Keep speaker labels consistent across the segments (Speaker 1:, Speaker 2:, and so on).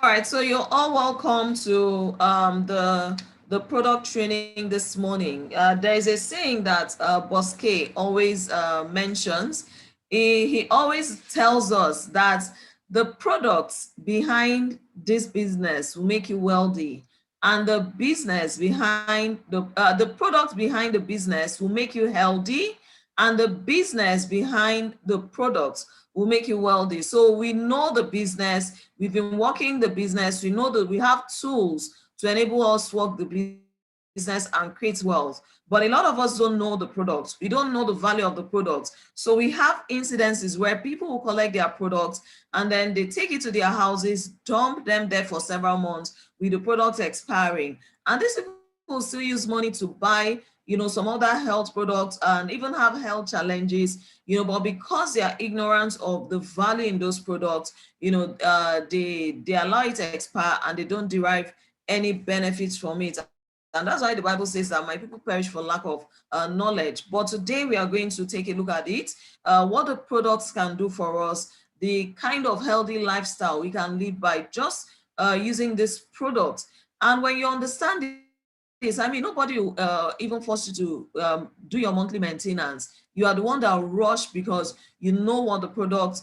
Speaker 1: right, so you're all welcome to the product training this morning. There is a saying that Boss K always mentions. He always tells us that the products behind this business will make you wealthy, and the business behind the product behind the business will make you healthy, and the business behind the products will make you wealthy. So we know the business, we've been working the business, we know that we have tools to enable us work the business and create wealth. But a lot of us don't know the products. We don't know the value of the products. So we have incidences where people will collect their products and then they take it to their houses, dump them there for several months with the products expiring. And these people still use money to buy, some other health products and even have health challenges, but because they are ignorant of the value in those products, they allow it to expire and they don't derive any benefits from it. And that's why the Bible says that my people perish for lack of knowledge. But today we are going to take a look at it, what the products can do for us, the kind of healthy lifestyle we can live by just using this product. And when you understand this, I mean, nobody will even force you to do your monthly maintenance. You are the one that will rush because you know what the product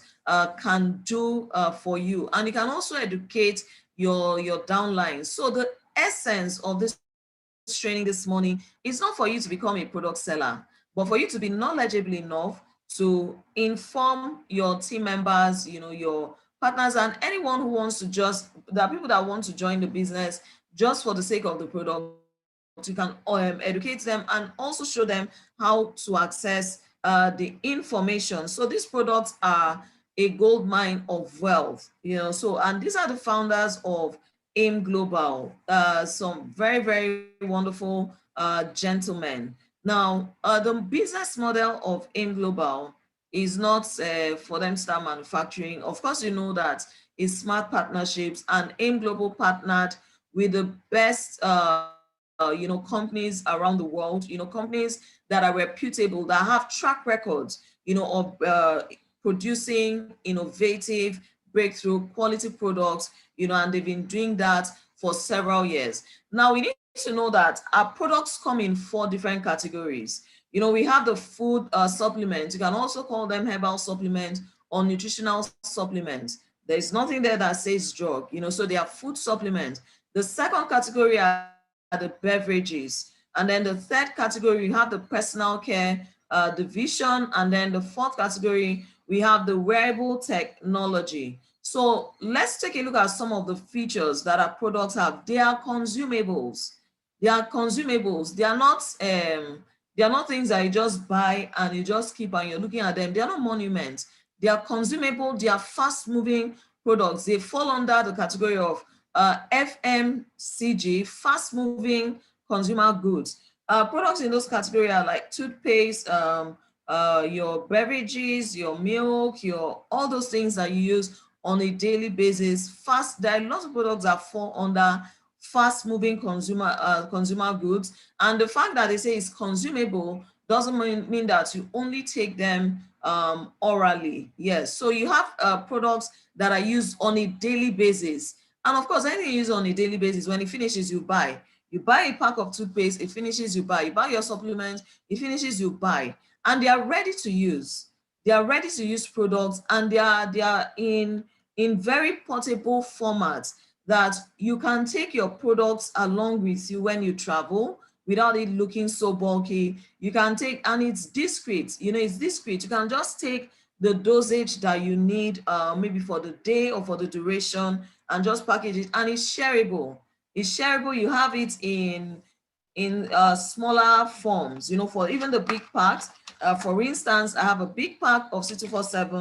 Speaker 1: can do for you. And it can also educate your downline. So the essence of this training this morning is not for you to become a product seller, but for you to be knowledgeable enough to inform your team members, your partners, and anyone who wants to there are people that want to join the business just for the sake of the product. You can educate them and also show them how to access the information. So these products are a gold mine of wealth, and these are the founders of AIM Global, some very, very wonderful gentlemen. Now, the business model of AIM Global is not for them to start manufacturing. Of course, you know that it's smart partnerships, and AIM Global partnered with the best, companies around the world, companies that are reputable, that have track records, of producing innovative, breakthrough quality products, and they've been doing that for several years. Now, we need to know that our products come in 4 different categories. We have the food supplements. You can also call them herbal supplements or nutritional supplements. There's nothing there that says drug, so they are food supplements. The second category are the beverages. And then the third category, we have the personal care division. And then the fourth category, we have the wearable technology. So let's take a look at some of the features that our products have. They are consumables. They are consumables. They are not things that you just buy and you just keep and you're looking at them. They are not monuments. They are consumable. They are fast-moving products. They fall under the category of FMCG, fast-moving consumer goods. Products in those categories are like toothpaste, your beverages, your milk, your all those things that you use on a daily basis. There are lots of products that fall under fast-moving consumer goods, and the fact that they say it's consumable doesn't mean that you only take them orally. Yes, so you have products that are used on a daily basis, and of course, anything you use on a daily basis, when it finishes, you buy. You buy a pack of toothpaste, it finishes, you buy. You buy your supplements, it finishes, you buy. And they are ready to use. They are ready to use products, and they are in very portable formats that you can take your products along with you when you travel without it looking so bulky. You can take, and it's discreet, it's discreet. You can just take the dosage that you need, maybe for the day or for the duration, and just package it, and it's shareable. It's shareable. You have it in smaller forms, for even the big packs. For instance, I have a big pack of C247,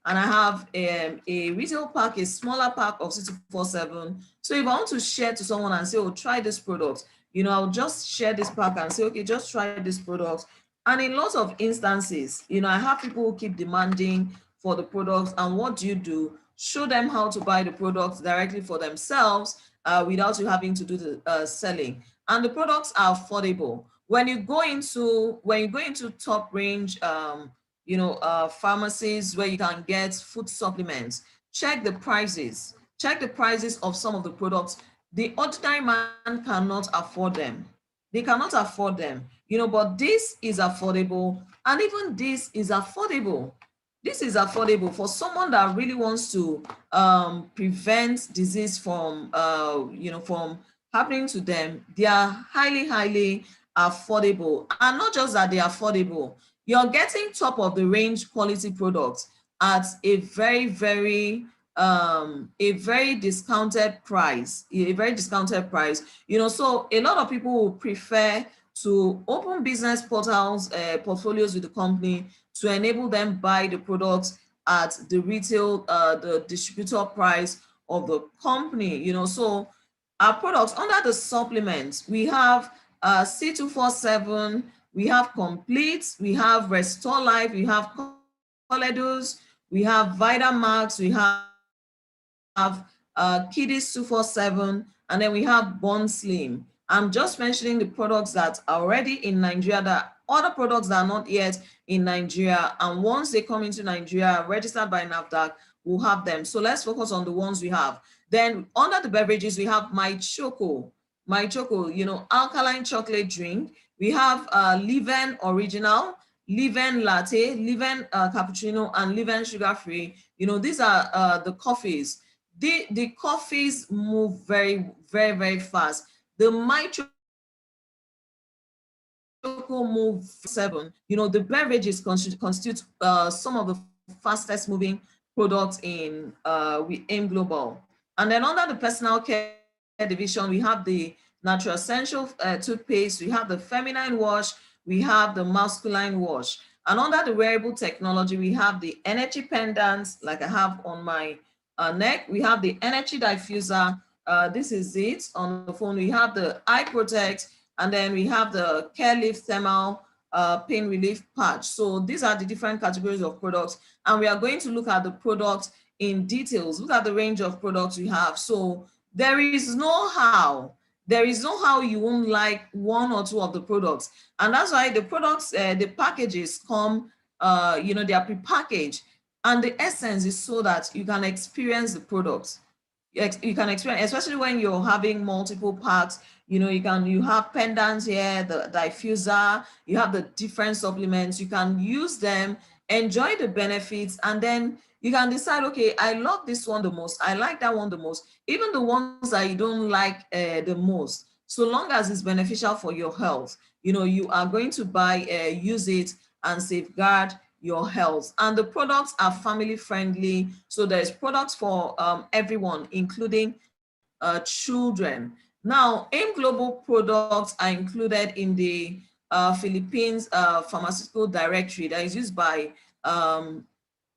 Speaker 1: and I have a retail pack, a smaller pack of C247. So if I want to share to someone and say, oh, try this product, I'll just share this pack and say, okay, just try this product. And in lots of instances, I have people who keep demanding for the products. And what do? Show them how to buy the products directly for themselves without you having to do the selling. And the products are affordable. When you go into top range, pharmacies where you can get food supplements, check the prices. check the prices of some of the products. The ordinary man cannot afford them. They cannot afford them, but this is affordable, and even this is affordable. This is affordable for someone that really wants to prevent disease from, from happening to them. They are highly, highly affordable. And not just that they're affordable, you're getting top of the range quality products at a very, very discounted price, so a lot of people will prefer to open business portfolios with the company to enable them buy the products at the retail, the distributor price of the company. So our products under the supplements, we have C247, we have Complete, we have Restore Life, we have Coledus, we have Vitamax, we have Kiddies 247, and then we have Bond Slim. I'm just mentioning the products that are already in Nigeria, that other products that are not yet in Nigeria, and once they come into Nigeria, registered by NAFDAC, we'll have them. So let's focus on the ones we have. Then under the beverages, we have My Choco, alkaline chocolate drink. We have Leven Original, Leven Latte, Leven Cappuccino, and Leven Sugar Free. These are the coffees. The coffees move very, very, very fast. The My Choco move 7. The beverages constitute some of the fastest moving products in with AIM Global. And then under the personal care division, we have the Natural Essential toothpaste, we have the feminine wash, we have the masculine wash. And under the wearable technology, we have the energy pendants, like I have on my neck. We have the energy diffuser. This is it on the phone. We have the Eye Protect, and then we have the Care Lift Thermal Pain Relief Patch. So these are the different categories of products, and we are going to look at the products in details. Look at the range of products we have. So there is no how you won't like one or two of the products, and that's why the products, the packages come, they are prepackaged, and the essence is so that you can experience the products. You can experience, especially when you're having multiple packs. You have pendants here, the diffuser, you have the different supplements. You can use them, enjoy the benefits, and then you can decide, okay, I love this one the most, I like that one the most, even the ones that you don't like the most. So long as it's beneficial for your health, you are going to buy, use it, and safeguard your health. And the products are family friendly. So there's products for everyone, including children. Now, AIM Global products are included in the Philippines pharmaceutical directory that is used by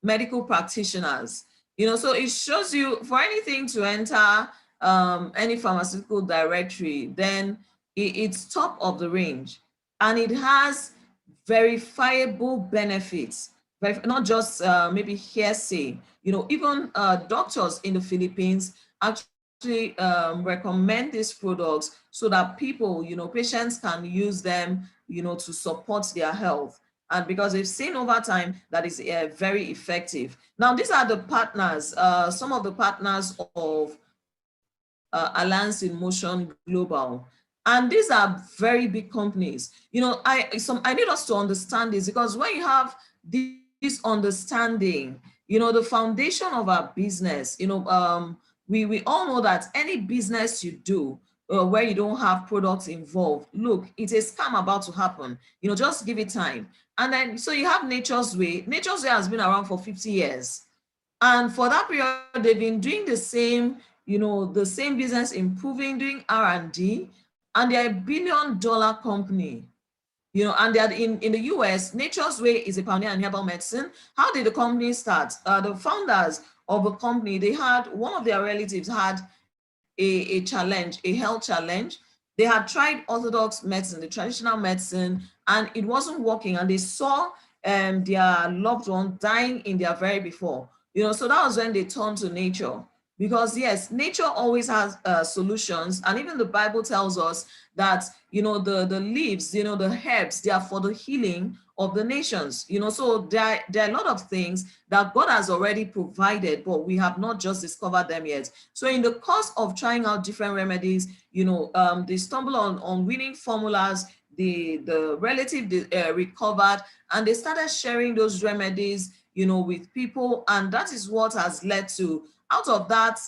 Speaker 1: medical practitioners. So it shows you, for anything to enter any pharmaceutical directory, then it's top of the range, and it has verifiable benefits, not just maybe hearsay. Even doctors in the Philippines actually recommend these products so that people, patients can use them, to support their health. And because they've seen over time that is very effective. Now, these are the partners, some of the partners of Alliance in Motion Global. And these are very big companies. I need us to understand this, because when you have this understanding, the foundation of our business, we all know that any business you do where you don't have products involved, look, it's a scam about to happen. Just give it time. And then, so you have Nature's Way. Nature's Way has been around for 50 years. And for that period, they've been doing the same, the same business, improving, doing R&D, and they're $1 billion company. And they're in the US. Nature's Way is a pioneer in herbal medicine. How did the company start? The founders of the company, they had, one of their relatives had a challenge, a health challenge. They had tried orthodox medicine, the traditional medicine, and it wasn't working. And they saw their loved one dying in their very before. So that was when they turned to nature. Because yes, nature always has solutions, and even the Bible tells us that, the leaves, the herbs, they are for the healing of the nations. So there are a lot of things that God has already provided, but we have not just discovered them yet. So in the course of trying out different remedies, they stumble on winning formulas. The relative recovered, and they started sharing those remedies, with people, and that is what has led to, out of that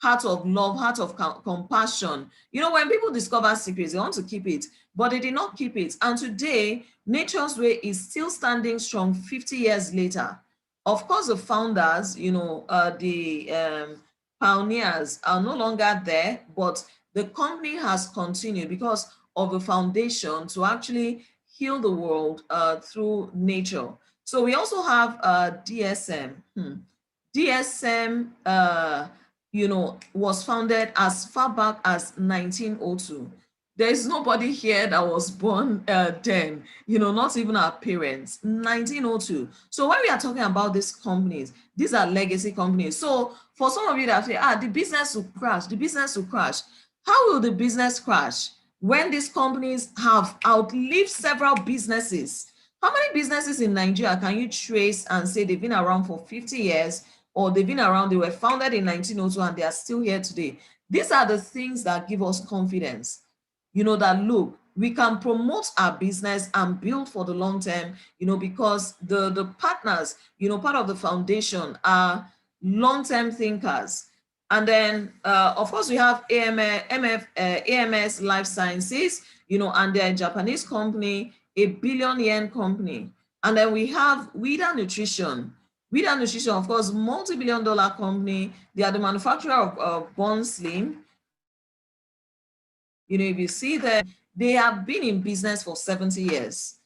Speaker 1: heart of love, heart of compassion. When people discover secrets, they want to keep it, but they did not keep it. And today, Nature's Way is still standing strong 50 years later. Of course, the founders, the pioneers are no longer there, but the company has continued because of the foundation to actually heal the world through nature. So we also have DSM. DSM, was founded as far back as 1902. There is nobody here that was born then, not even our parents. 1902. So when we are talking about these companies, these are legacy companies. So for some of you that say, the business will crash, the business will crash. How will the business crash when these companies have outlived several businesses? How many businesses in Nigeria can you trace and say they've been around for 50 years, or they've been around, they were founded in 1902 and they are still here today? These are the things that give us confidence, that look, we can promote our business and build for the long term, because the partners, part of the foundation are long-term thinkers. And then, of course, we have AMS Life Sciences, and they're a Japanese company, a billion-yen company. And then we have Vida Nutrition. Vida Nutrition, of course, multi-billion-dollar company. They are the manufacturer of Born Slim. If you see them, they have been in business for 70 years.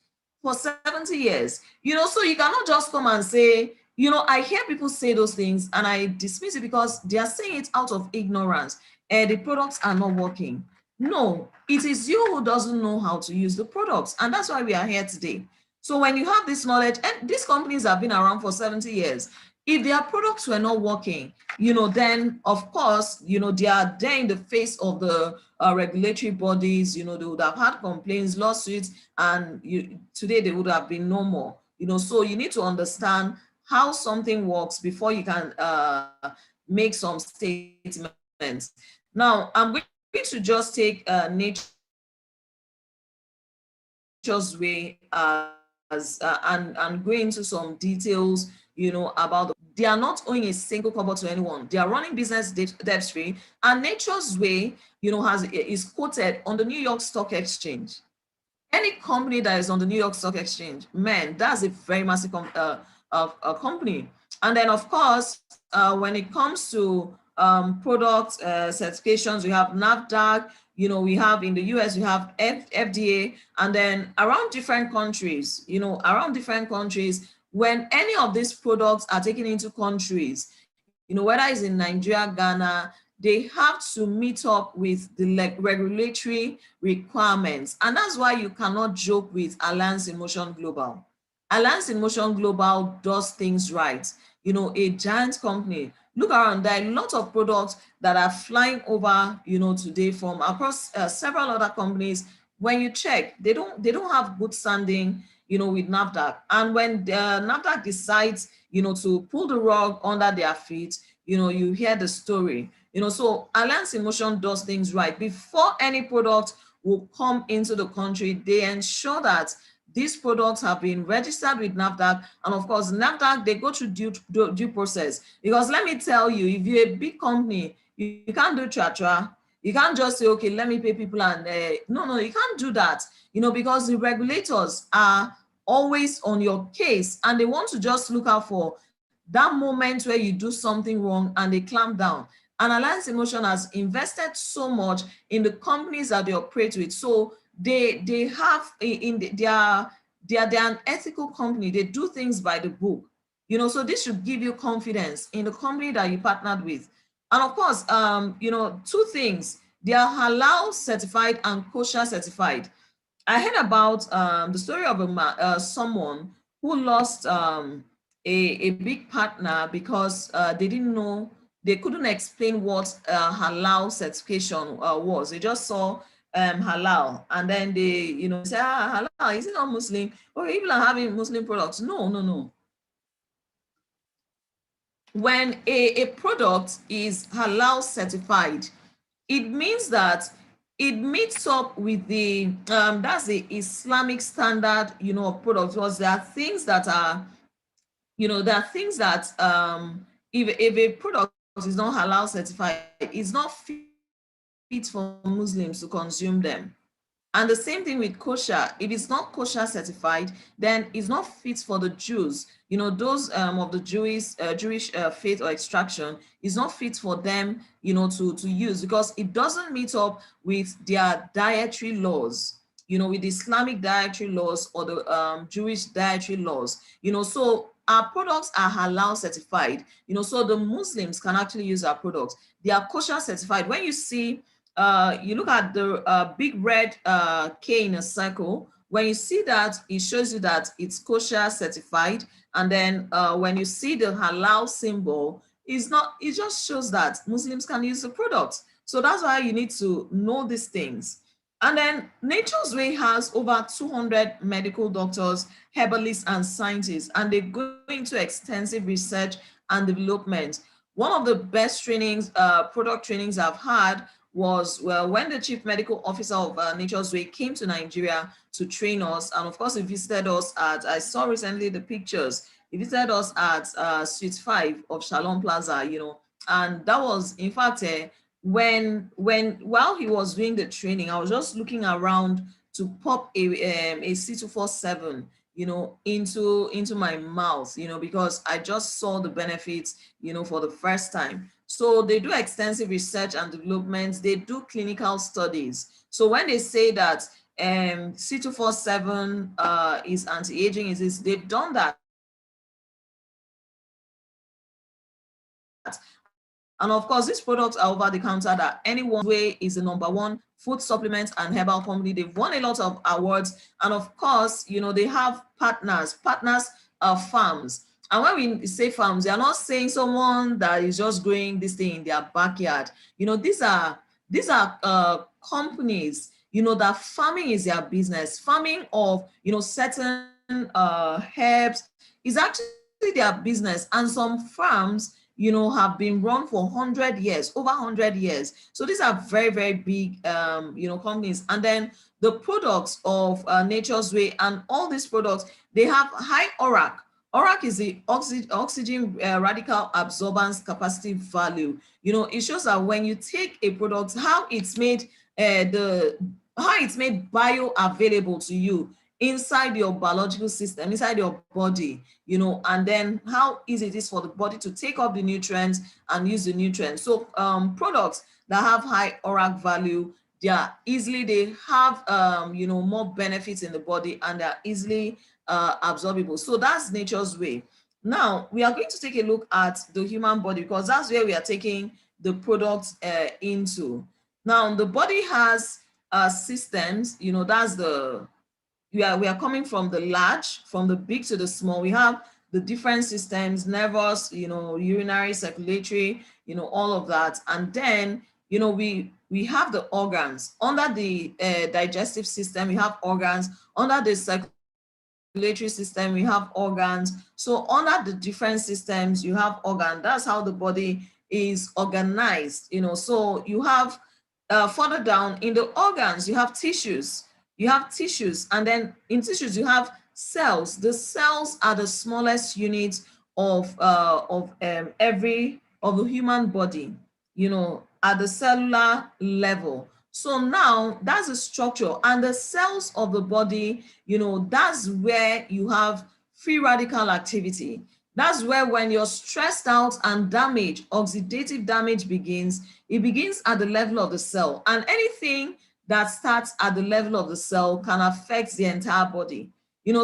Speaker 1: For 70 years. So you cannot just come and say, I hear people say those things and I dismiss it because they are saying it out of ignorance. The products are not working. No, it is you who doesn't know how to use the products. And that's why we are here today. So when you have this knowledge, and these companies have been around for 70 years, if their products were not working, then of course, they are there in the face of the regulatory bodies. They would have had complaints, lawsuits, and today they would have been no more. So you need to understand how something works before you can make some statements. Now, I'm going to just take Nature's Way as and go into some details, about they are not owing a single kobo to anyone. They are running business debt free, and Nature's Way, is quoted on the New York Stock Exchange. Any company that is on the New York Stock Exchange, man, that's a very massive company. And then, of course, when it comes to product certifications, we have NAFDAC, we have in the US, we have FDA, and then around different countries, when any of these products are taken into countries, whether it's in Nigeria, Ghana, they have to meet up with the regulatory requirements. And that's why you cannot joke with Alliance in Motion Global. Alliance in Motion Global does things right. A giant company. Look around, there are a lot of products that are flying over, today from across several other companies. When you check, they don't have good standing, with NAFDAC. And when NAFDAC decides, to pull the rug under their feet, you hear the story. So Alliance in Motion does things right. Before any product will come into the country, they ensure that these products have been registered with NAFDAC. And of course, NAFDAC, they go through due process. Because let me tell you, if you're a big company, you can't do cha-cha. You can't just say, okay, let me pay people and no, you can't do that, because the regulators are always on your case and they want to just look out for that moment where you do something wrong and they clamp down. And Alliance in Motion has invested so much in the companies that they operate with. So they have they are an ethical company. They do things by the book. So this should give you confidence in the company that you partnered with. And of course, two things. They are halal certified and kosher certified. I heard about the story of someone who lost a big partner because they didn't know they couldn't explain what halal certification was. They just saw halal, and then they, say, halal, is it not Muslim? Or people are having Muslim products. No, no, no. When a product is halal certified, it means that it meets up with the that's the Islamic standard, of products. Because there are things that are, there are things that if a product is not halal certified, it's not fit for Muslims to consume them. And the same thing with kosher. If it's not kosher certified, then it's not fit for the Jews. Those of the Jewish faith or extraction, is not fit for them, to use, because it doesn't meet up with their dietary laws. With the Islamic dietary laws or the Jewish dietary laws. So our products are halal certified. So the Muslims can actually use our products. They are kosher certified. When you see you look at the big red K in a circle, when you see that, it shows you that it's kosher certified. And then when you see the halal symbol, it's not, it just shows that Muslims can use the product. So that's why you need to know these things. And then Nature's Way has over 200 medical doctors, herbalists, and scientists, and they go into extensive research and development. One of the best trainings, product trainings I've had was, well, when the chief medical officer of Nature's Way came to Nigeria to train us. And of course, he visited us at, I saw recently the pictures, he visited us at Suite 5 of Shalom Plaza, and that was, in fact, while he was doing the training, I was just looking around to pop a C247, into my mouth, because I just saw the benefits, for the first time. So they do extensive research and development. They do clinical studies. So when they say that C247 is anti-aging, they've done that. And of course, these products are over the counter. That Anyone's Way is the #1 food supplement and herbal company. They've won a lot of awards. And of course, they have partners farms. And when we say farms, they are not saying someone that is just growing this thing in their backyard. These are companies, that farming is their business. Farming of, certain herbs is actually their business. And some farms, have been run for 100 years, over 100 years. So these are very, very big, companies. And then the products of Nature's Way and all these products, they have high ORAC. ORAC is the oxygen radical absorbance capacity value. It shows that when you take a product, how it's made bioavailable to you inside your biological system, inside your body, and then how easy it is for the body to take up the nutrients and use the nutrients. So products that have high ORAC value, they have more benefits in the body, and they're easily absorbable. So that's Nature's Way. Now we are going to take a look at the human body, because that's where we are taking the products into. Now the body has systems, that's we are coming from the large, from the big to the small. We have the different systems, nervous, urinary, circulatory, all of that. And then, we have the organs. Under the digestive system, we have organs. Under the circulatory system, we have organs. So under the different systems, you have organs. That's how the body is organized. So you have further down in the organs, you have tissues. And then in tissues you have cells. The cells are the smallest units of the human body, at the cellular level. So now that's the structure, and the cells of the body, that's where you have free radical activity. That's where, when you're stressed out and oxidative damage begins, it begins at the level of the cell. And anything that starts at the level of the cell can affect the entire body.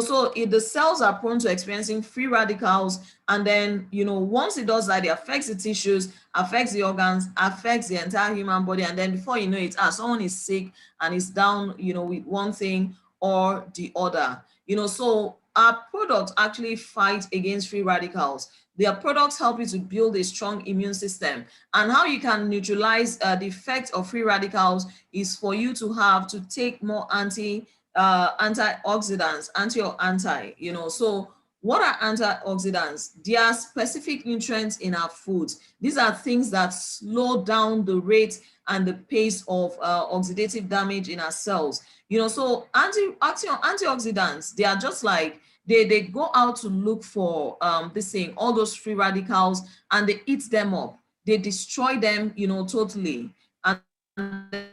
Speaker 1: So if the cells are prone to experiencing free radicals, and then, once it does that, it affects the tissues, affects the organs, affects the entire human body. And then before you know it, someone is sick and is down, with one thing or the other. So our products actually fight against free radicals. Their products help you to build a strong immune system. And how you can neutralize the effect of free radicals is for you to have to take more antioxidants, anti or anti, So what are antioxidants? They are specific nutrients in our foods. These are things that slow down the rate and the pace of oxidative damage in our cells. So antioxidants, they are just like, they go out to look for this thing, all those free radicals, and they eat them up. They destroy them, totally. And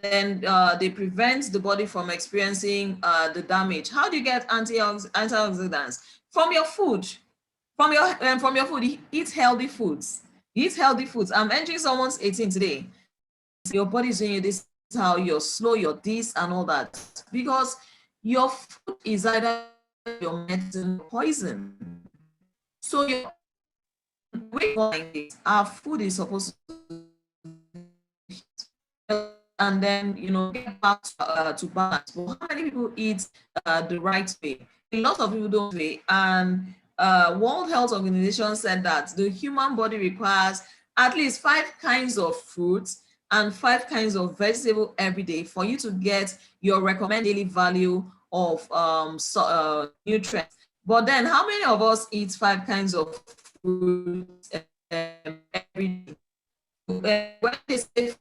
Speaker 1: then they prevent the body from experiencing the damage. How do you get antioxidants? From your food. From your food. Eat healthy foods. Eat healthy foods. I'm entering someone's 18 today. Your body's doing you this, how you're slow, you're this and all that, because your food is either your medicine or poison. So our food is supposed to, and then get back to balance. But how many people eat the right way? A lot of people don't way. And World Health Organization said that the human body requires at least 5 kinds of fruits and 5 kinds of vegetable every day for you to get your recommended daily value of nutrients. But then how many of us eat 5 kinds of fruits every day? When they say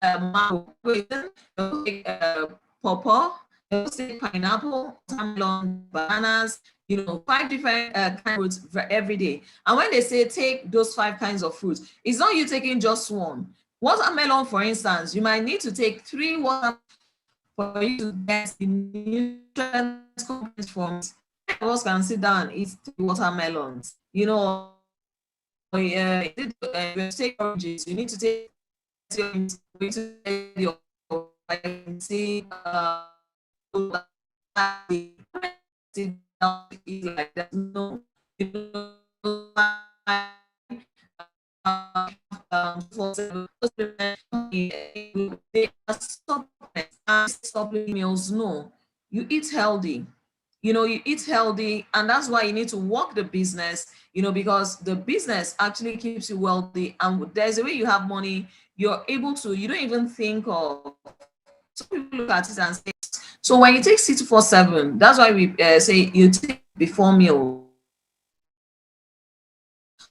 Speaker 1: mango, pawpaw, pineapple, watermelon, bananas, 5 different kinds of fruits every day. And when they say take those 5 kinds of fruits, it's not you taking just one. Watermelon, for instance, you might need to take 3 watermelons for you to get the nutrients from it. Of us can sit down and eat 3 watermelons. You take oranges, you need to take your vitamin C, like that. No, supplement meals. No, you eat healthy. You eat healthy, and that's why you need to work the business, because the business actually keeps you wealthy. And there's a way you have money, you're able to, you don't even think of, some people look at it and say, so when you take C247, that's why we say you take before meal,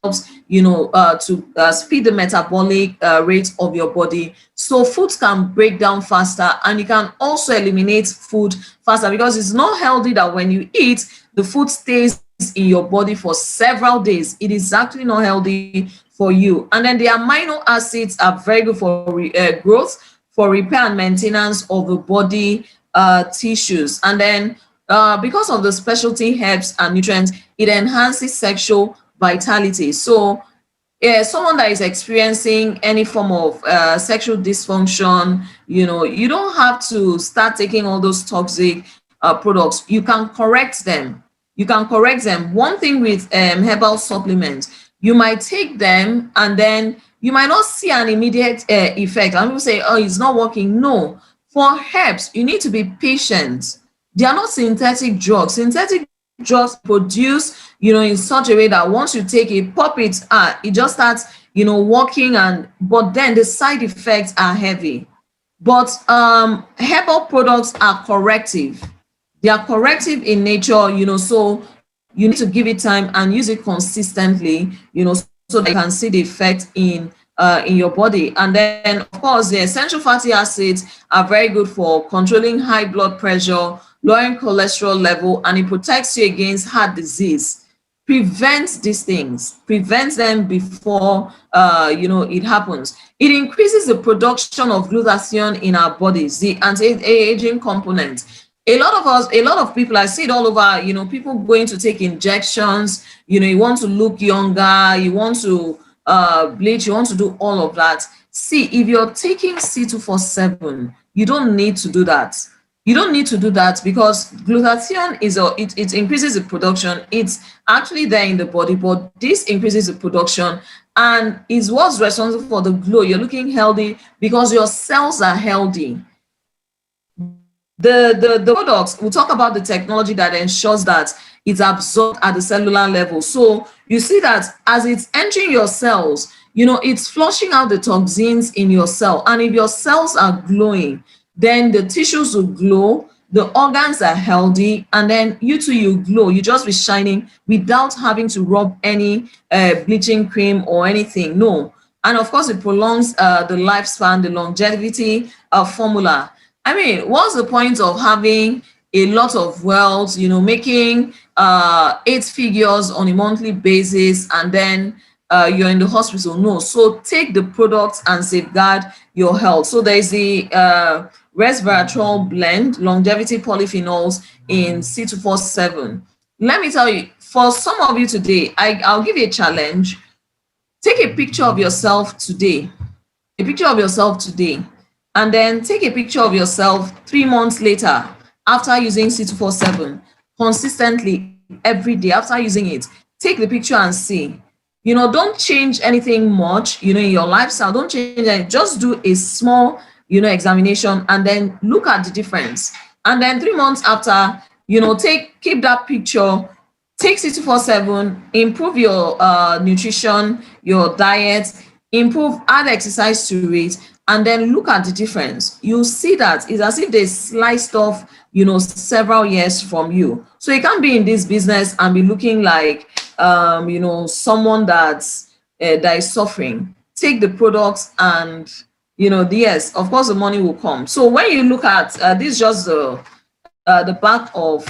Speaker 1: to speed the metabolic rate of your body, so foods can break down faster, and you can also eliminate food faster, because it's not healthy that when you eat, the food stays in your body for several days. It is actually not healthy for you. And then the amino acids are very good for growth, for repair and maintenance of the body tissues. And then because of the specialty herbs and nutrients, it enhances sexual vitality. So someone that is experiencing any form of sexual dysfunction, you don't have to start taking all those toxic products. You can correct them. One thing with herbal supplements, you might take them and then you might not see an immediate effect. And people say, oh, it's not working. No, for herbs, you need to be patient. They are not synthetic drugs. Synthetic drugs produce, in such a way that once you take it, pop it, it just starts, working, but then the side effects are heavy. But herbal products are corrective. They are corrective in nature, so you need to give it time and use it consistently, so that you can see the effect in your body. And then, of course, the essential fatty acids are very good for controlling high blood pressure, lowering cholesterol level, and it protects you against heart disease. Prevents these things, prevents them before it happens. It increases the production of glutathione in our bodies, the anti-aging component. A lot of people, I see it all over, people going to take injections, you want to look younger, you want to bleach, you want to do all of that. See, if you're taking C247, you don't need to do that. You don't need to do that, because glutathione it increases the production. It's actually there in the body, but this increases the production and is what's responsible for the glow. You're looking healthy because your cells are healthy. The products, we'll talk about the technology that ensures that it's absorbed at the cellular level. So you see that as it's entering your cells, it's flushing out the toxins in your cell. And if your cells are glowing, then the tissues will glow, the organs are healthy, and then you too, you glow. You just be shining without having to rub any bleaching cream or anything. No. And of course, it prolongs the lifespan, the longevity formula. I mean, what's the point of having a lot of wealth, making 8 figures on a monthly basis, and then you're in the hospital? No. So take the products and safeguard your health. So there is the resveratrol blend, longevity polyphenols in C247. Let me tell you, for some of you today, I'll give you a challenge. Take a picture of yourself today, and then take a picture of yourself 3 months later after using C247 consistently every day. After using it, take the picture and see. Don't change anything much, in your lifestyle. Don't change anything. Just do a small, examination, and then look at the difference. And then 3 months after, keep that picture, take C247, improve your nutrition, your diet, add exercise to it, and then look at the difference. You'll see that it's as if they sliced off, several years from you. So you can't be in this business and be looking like, someone that is suffering. Take the products, and, yes, of course, the money will come. So when you look at this, is just the back of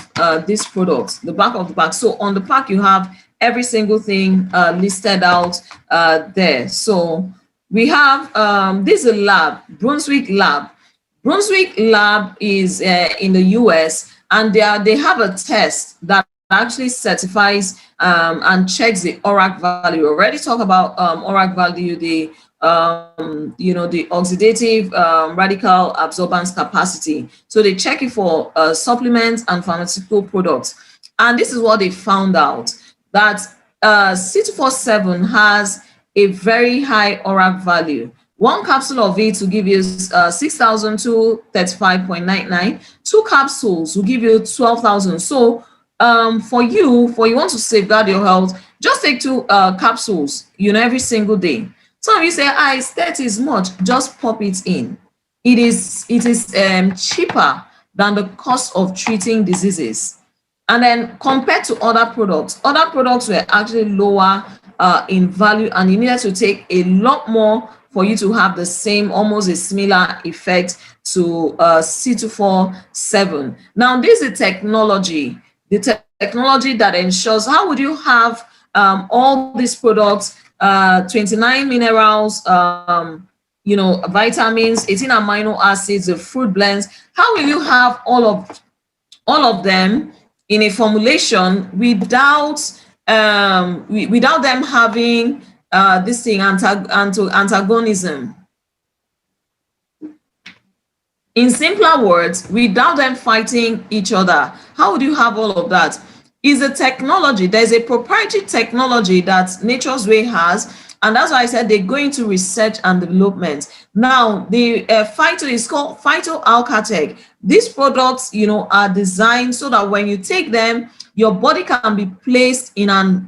Speaker 1: this product, the back of the pack. So on the pack, you have every single thing listed out there. So we have this is a lab, Brunswick Lab. Brunswick Lab is in the US, and they have a test that actually certifies and checks the ORAC value. We already talked about ORAC value, the the oxidative radical absorbance capacity. So they check it for supplements and pharmaceutical products. And this is what they found out, that C247 has a very high ORAC value. One capsule of it will give you 6,235.99. 2 capsules will give you 12,000. So for you want to safeguard your health, just take 2 capsules, every single day. Some of you say, that is much. Just pop it in. It is cheaper than the cost of treating diseases. And then compared to other products were actually lower in value, and you needed to take a lot more for you to have the same, almost a similar effect to C247. Now, this is technology, technology that ensures, how would you have all these products, 29 minerals, vitamins, 18 amino acids, the fruit blends. How will you have all of them in a formulation without them having this thing, antagonism? In simpler words, without them fighting each other, how would you have all of that? Is a technology. There's a proprietary technology that Nature's Way has, and that's why I said they go into research and development. Now, the Phyto is called Phyto Alkatech. These products, are designed so that when you take them, your body can be placed in an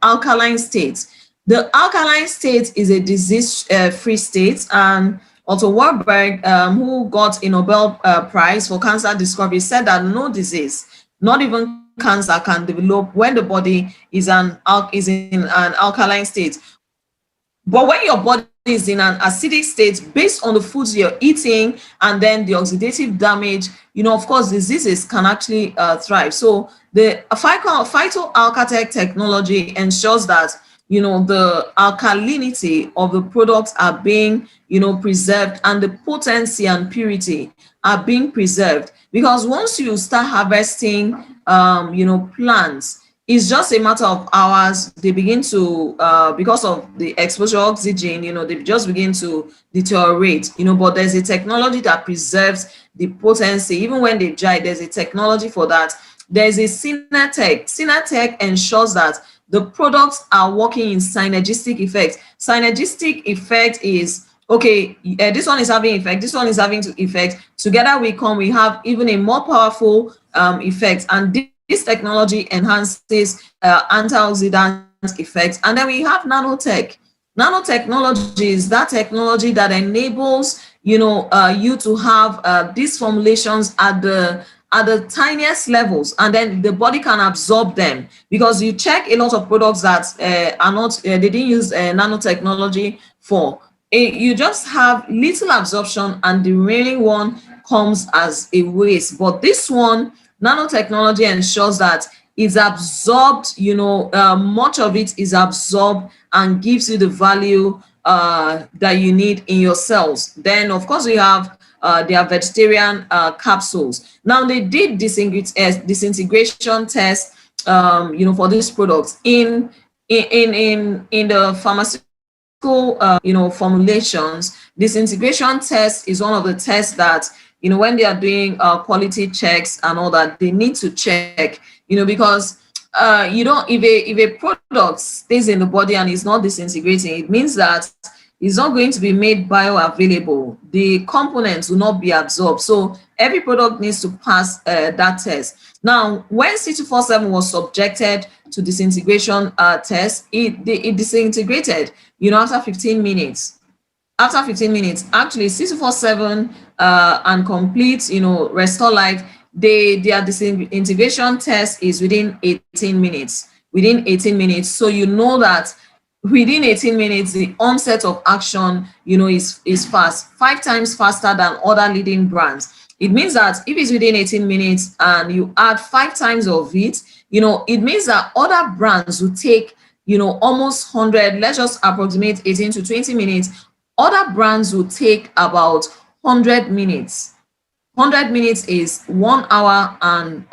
Speaker 1: alkaline state. The alkaline state is a disease-free state, and Otto Warburg, who got a Nobel Prize for cancer discovery, said that no disease, not even cancer, can develop when the body is in an alkaline state. But when your body is in an acidic state, based on the foods you're eating and then the oxidative damage, of course, diseases can actually thrive. So the Phyto Alkatech technology ensures that the alkalinity of the products are being preserved, and the potency and purity are being preserved. Because once you start harvesting plants, it's just a matter of hours. They begin to because of the exposure to oxygen, they just begin to deteriorate. But there's a technology that preserves the potency. Even when they dry, there's a technology for that. There's a Synatech. Synatech ensures that the products are working in synergistic effect. Synergistic effect is okay, this one is having effect, this one is having to effect. Together we have even a more powerful effect, and this technology enhances antioxidant effects. And then we have nanotech. Nanotechnology is that technology that enables, you to have these formulations at the tiniest levels, and then the body can absorb them. Because you check a lot of products that are not, they didn't use nanotechnology for. You just have little absorption, and the remaining one comes as a waste. But this one, nanotechnology ensures that it's absorbed, much of it is absorbed and gives you the value that you need in your cells. Then, of course, we have their vegetarian capsules. Now, they did disintegration test, for these products in the pharmaceutical formulations. Disintegration test is one of the tests that, when they are doing quality checks and all that, they need to check, because you don't if a product stays in the body and is not disintegrating, it means that it's not going to be made bioavailable. The components will not be absorbed. So every product needs to pass that test. Now, when C247 was subjected to disintegration test, it disintegrated, after 15 minutes. After 15 minutes, actually, C247 and complete, restore life, their disintegration test is within 18 minutes. Within 18 minutes. So you know that within 18 minutes, the onset of action, is fast, 5 times faster than other leading brands. It means that if it's within 18 minutes and you add 5 times of it, it means that other brands will take, almost 100, let's just approximate 18 to 20 minutes. Other brands will take about 100 minutes. 100 minutes is 1 hour and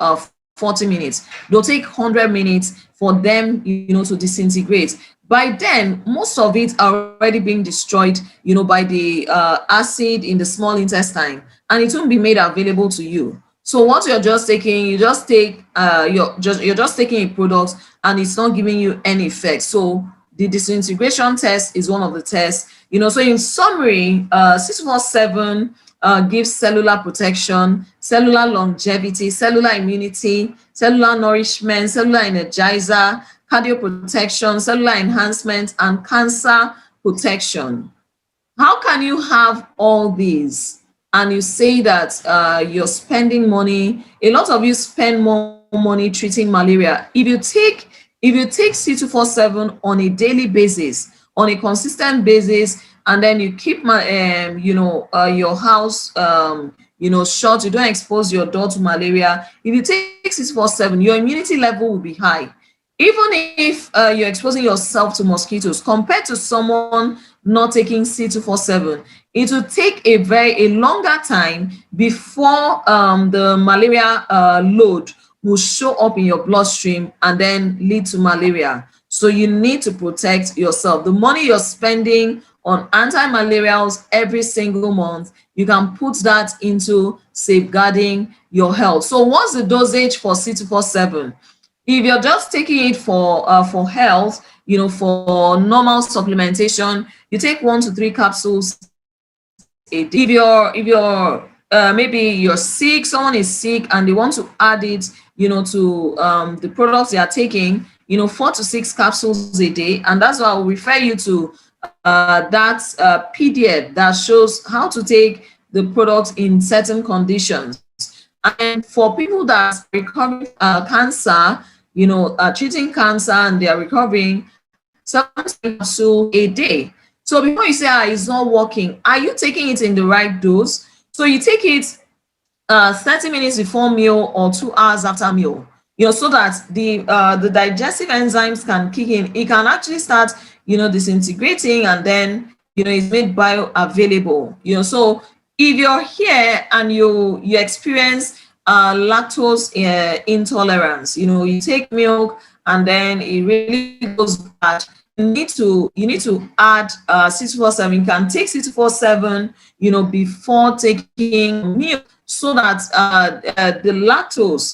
Speaker 1: 40 minutes. They'll take 100 minutes for them, to disintegrate. By then, most of it are already being destroyed, by the acid in the small intestine, and it won't be made available to you. So what you're just taking, you just take, you're just taking a product, and it's not giving you any effect. So the disintegration test is one of the tests. So in summary, 647 gives cellular protection, cellular longevity, cellular immunity, cellular nourishment, cellular energizer, cardio protection, cellular enhancement, and cancer protection. How can you have all these and you say that you're spending money? A lot of you spend more money treating malaria. If you take C247 on a daily basis, on a consistent basis, and then you keep your house shut, you don't expose your door to malaria. If you take 647, your immunity level will be high. Even if you're exposing yourself to mosquitoes, compared to someone not taking C247, it will take a longer time before the malaria load will show up in your bloodstream and then lead to malaria. So you need to protect yourself. The money you're spending on anti-malarials every single month, you can put that into safeguarding your health. So what's the dosage for C247? If you're just taking it for health, for normal supplementation, you take 1 to 3 capsules a day. If you're maybe you're sick, someone is sick, and they want to add it, to the products they are taking, 4 to 6 capsules a day, and that's why I'll refer you to that PDF that shows how to take the products in certain conditions. And for people that are recovering cancer, treating cancer and they are recovering, 7 capsules a day. So before you say, it's not working, are you taking it in the right dose? So you take it 30 minutes before meal or 2 hours after meal, so that the digestive enzymes can kick in. It can actually start, disintegrating, and then, it's made bioavailable. So if you're here and you experience lactose intolerance, you take milk and then it really goes bad, you need to add C247. You can take C247, before taking milk, so that the lactose,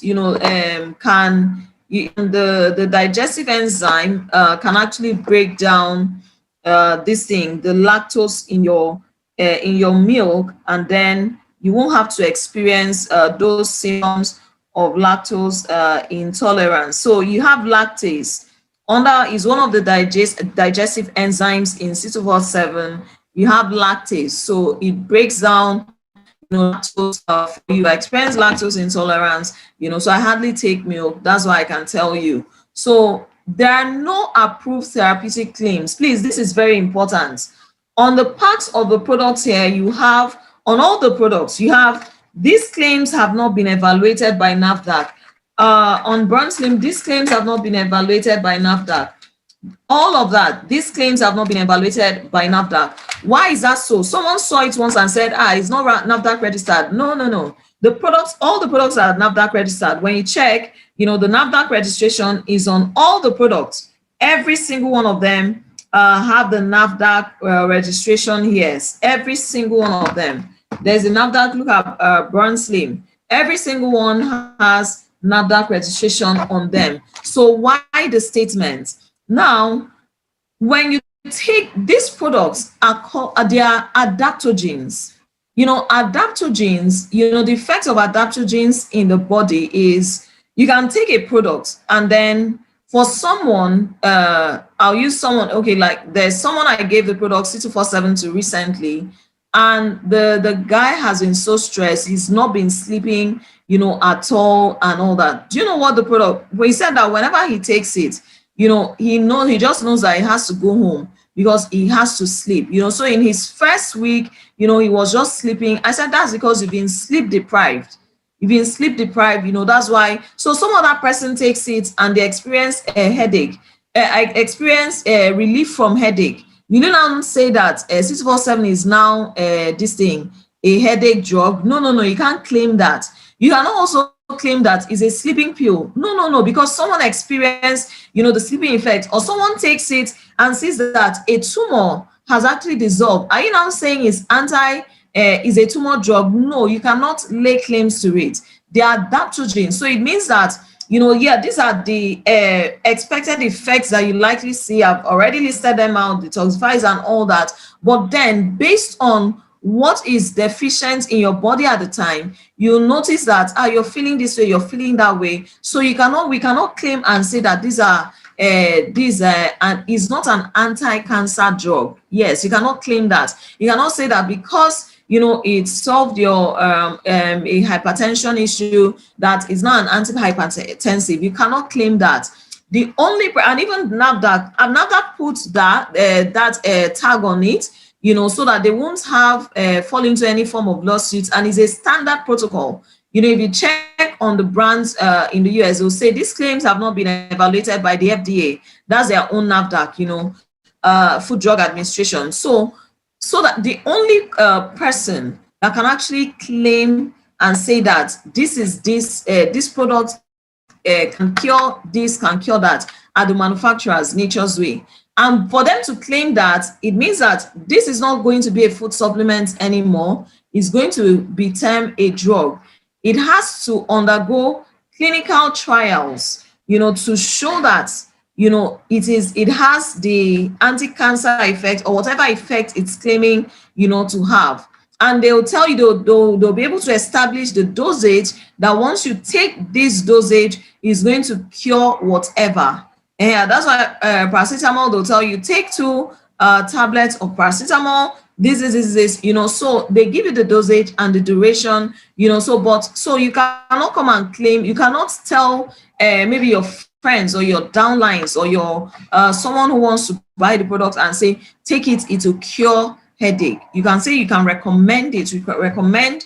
Speaker 1: can the digestive enzyme can actually break down the lactose in your in your milk, and then you won't have to experience those symptoms of lactose intolerance. So you have lactase. Under is one of the digestive enzymes in C247. You have lactase, so it breaks down, lactose. You experience lactose intolerance, so I hardly take milk. That's why I can tell you. So there are no approved therapeutic claims. Please, this is very important. On the parts of the products here, you have, on all the products, you have, these claims have not been evaluated by NAFDAC. On Burn Slim, these claims have not been evaluated by NAFDAC. All of that, these claims have not been evaluated by NAFDAC. Why is that so? Someone saw it once and said, it's not NAFDAC registered. No. The products, all the products are NAFDAC registered. When you check, the NAFDAC registration is on all the products. Every single one of them have the NAFDAC registration here. Every single one of them. There's a NAFDAC, look at Burn Slim. Every single one has NAFDAC registration on them. So why the statement? Now, when you take these products, they are adaptogens. Adaptogens, the effect of adaptogens in the body is, you can take a product and then for someone, I'll use someone, okay, like there's someone I gave the product C247 to recently, and the guy has been so stressed, he's not been sleeping, at all and all that. Do you know what the product, well, he said that whenever he takes it, he just knows that he has to go home because he has to sleep, so in his first week, he was just sleeping. I said, that's because you've been sleep deprived. That's why. So some other person takes it and they experience a headache. I experience a relief from headache. You now say that 647 is now this thing, a headache drug. No, you can't claim that. You cannot also claim that is a sleeping pill. No, because someone experienced, the sleeping effect, or someone takes it and sees that a tumor has actually dissolved. Are you now saying is a tumor drug? No, you cannot lay claims to it. They are adaptogens. So it means that, these are the expected effects that you likely see. I've already listed them out, detoxifies and all that. But then based on what is deficient in your body at the time, you'll notice that you're feeling this way, you're feeling that way. So we cannot claim and say that these are and is not an anti-cancer drug. Yes, you cannot claim that. You cannot say that because it solved your a hypertension issue, that is not an antihypertensive. You cannot claim that. The only, and even NAFDAC puts that tag on it, so that they won't have fall into any form of lawsuits, and is a standard protocol. If you check on the brands in the US, they'll say these claims have not been evaluated by the FDA. That's their own NAFDAC, Food Drug Administration. So that the only person that can actually claim and say that this product can cure this, can cure that, are the manufacturers, Nature's Way. And for them to claim that, it means that this is not going to be a food supplement anymore. It's going to be termed a drug. It has to undergo clinical trials, to show that, it has the anti-cancer effect or whatever effect it's claiming, to have. And they'll tell you, they'll be able to establish the dosage, that once you take this dosage, is going to cure whatever. And that's why paracetamol, they'll tell you, take 2 tablets of paracetamol, this, so they give you the dosage and the duration, so you cannot come and claim, you cannot tell maybe your friends or your downlines or your someone who wants to buy the product and say, take it will cure headache. You can say, you can recommend it, recommend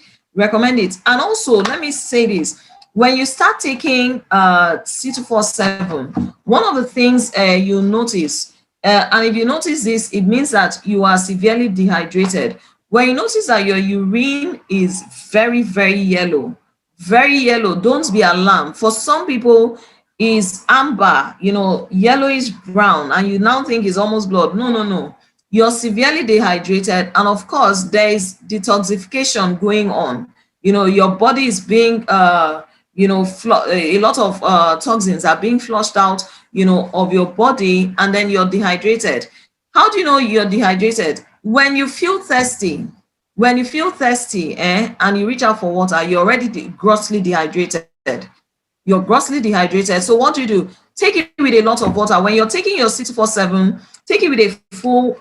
Speaker 1: it. And also, let me say this, when you start taking C247, one of the things you notice, and if you notice this, it means that you are severely dehydrated. When you notice that your urine is very, very yellow, don't be alarmed. For some people, is amber, yellowish brown, and you now think it's almost blood. No. You're severely dehydrated, and of course, there is detoxification going on. Your body is being a lot of toxins are being flushed out, of your body, and then you're dehydrated. How do you know you're dehydrated? When you feel thirsty, When you feel thirsty and you reach out for water, you're already grossly dehydrated. You're grossly dehydrated. So what do? Take it with a lot of water. When you're taking your C247, take it with a full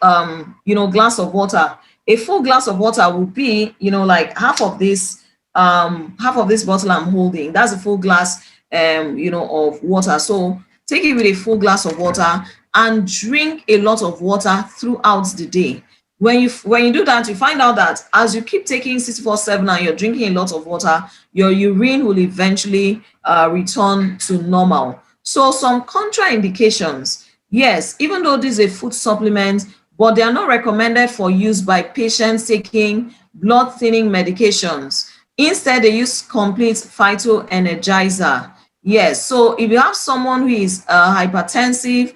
Speaker 1: glass of water. A full glass of water will be, like half of this bottle I'm holding. That's a full glass of water. So take it with a full glass of water and drink a lot of water throughout the day. When you do that, you find out that as you keep taking 647 and you're drinking a lot of water, your urine will eventually return to normal. So some contraindications, yes, even though this is a food supplement, but they are not recommended for use by patients taking blood thinning medications. Instead, they use complete phytoenergizer. Yes, so if you have someone who is hypertensive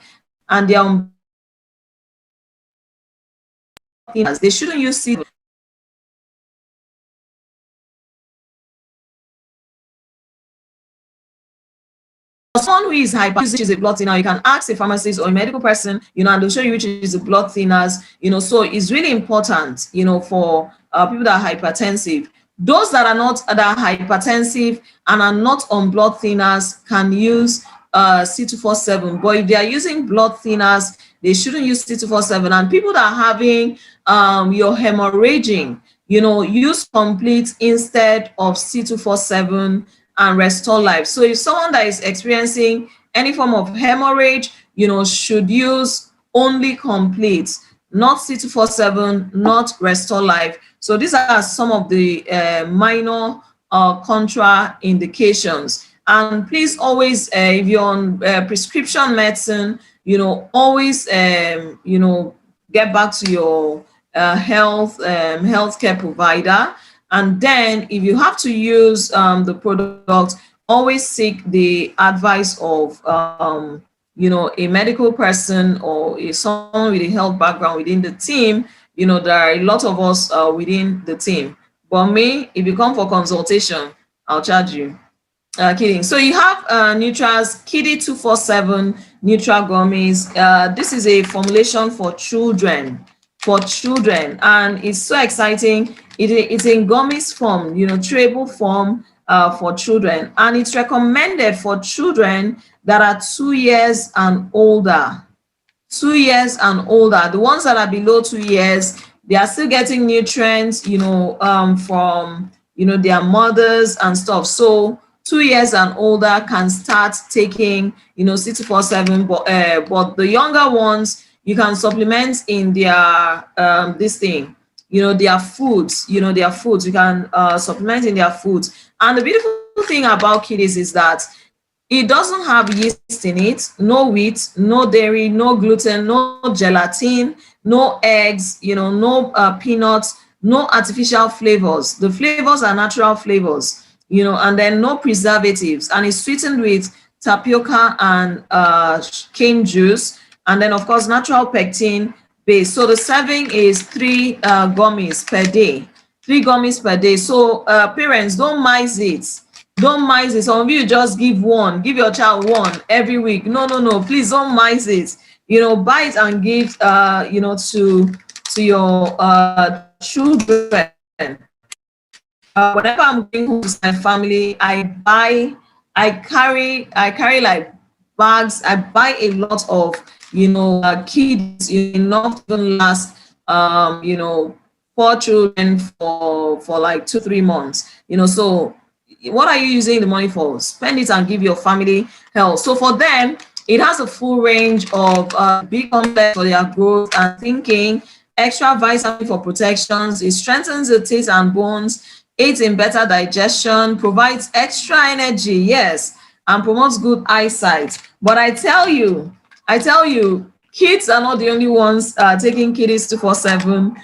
Speaker 1: and they're on, they shouldn't use it. Someone who is hyper, which is a blood thinner, you can ask a pharmacist or a medical person, and they'll show you which is a blood thinners, so it's really important, for people that are hypertensive. Those that are not that are hypertensive and are not on blood thinners can use C247, but if they are using blood thinners, they shouldn't use C247. And people that are having your hemorrhaging, use complete instead of C247 and restore life. So if someone that is experiencing any form of hemorrhage, should use only complete, not C247, not restore life. So these are some of the minor contraindications. And please always, if you're on prescription medicine, always, get back to your healthcare provider. And then if you have to use the product, always seek the advice of a medical person or someone with a health background within the team. There are a lot of us within the team. But me, if you come for consultation, I'll charge you. Kidding. So you have Nutra's Kiddy 247 Nutra gummies. This is a formulation for children, and it's so exciting. It's in gummies form, chewable form for children, and it's recommended for children that are 2 years and older. 2 years and older. The ones that are below 2 years, they are still getting nutrients, from their mothers and stuff. So 2 years and older can start taking C247, but the younger ones, you can supplement in their this thing, their foods. You can supplement in their foods. And the beautiful thing about kiddies is that it doesn't have yeast in it, no wheat, no dairy, no gluten, no gelatin, no eggs, no peanuts, no artificial flavors. The flavors are natural flavors, and then no preservatives. And it's sweetened with tapioca and cane juice. And then, of course, natural pectin base. So the serving is 3 gummies per day. 3 gummies per day. So parents, don't miss it. Don't miss it. Some of you just give your child one every week. No, please don't miss it. Buy it and give to your children. Whenever I'm going home with my family, I carry like bags. I buy a lot of kids, enough to last 4 children for like 2-3 months. So what are you using the money for? Spend it and give your family health. So for them, it has a full range of B complex for their growth and thinking, extra vitamin for protections. It strengthens the teeth and bones, aids in better digestion, provides extra energy, yes, and promotes good eyesight. But I tell you, kids are not the only ones taking Kiddies 247.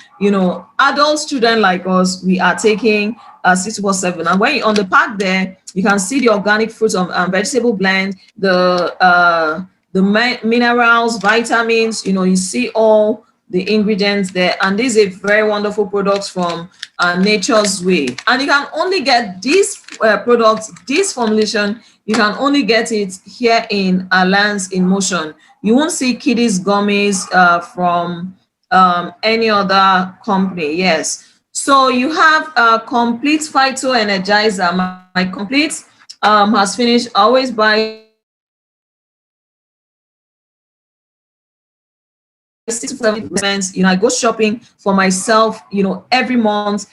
Speaker 1: Adults, children like us, we are taking 647. And when you're on the pack there, you can see the organic fruits and vegetable blend, the minerals, vitamins. You see all the ingredients there. And this is a very wonderful product from Nature's Way. And you can only get these products, this formulation, you can only get it here in Alliance in Motion. You won't see Kiddies gummies from any other company. Yes. So you have a complete phyto energizer. My complete has finished. I always buy 60 to 70%. I go shopping for myself, every month,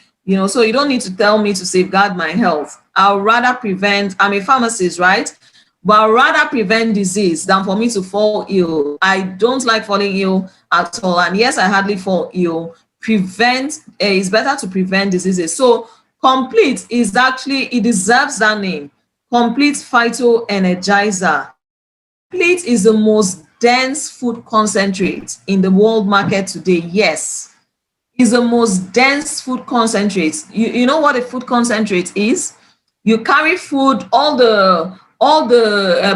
Speaker 1: so you don't need to tell me to safeguard my health. I'll rather prevent, I'm a pharmacist, right? But I'll rather prevent disease than for me to fall ill. I don't like falling ill at all. And yes, I hardly fall ill. It's better to prevent diseases. So complete is actually, it deserves that name. Complete phyto energizer. Complete is the most dense food concentrate in the world market today. Yes, is the most dense food concentrate. You know what a food concentrate is? You carry food, all the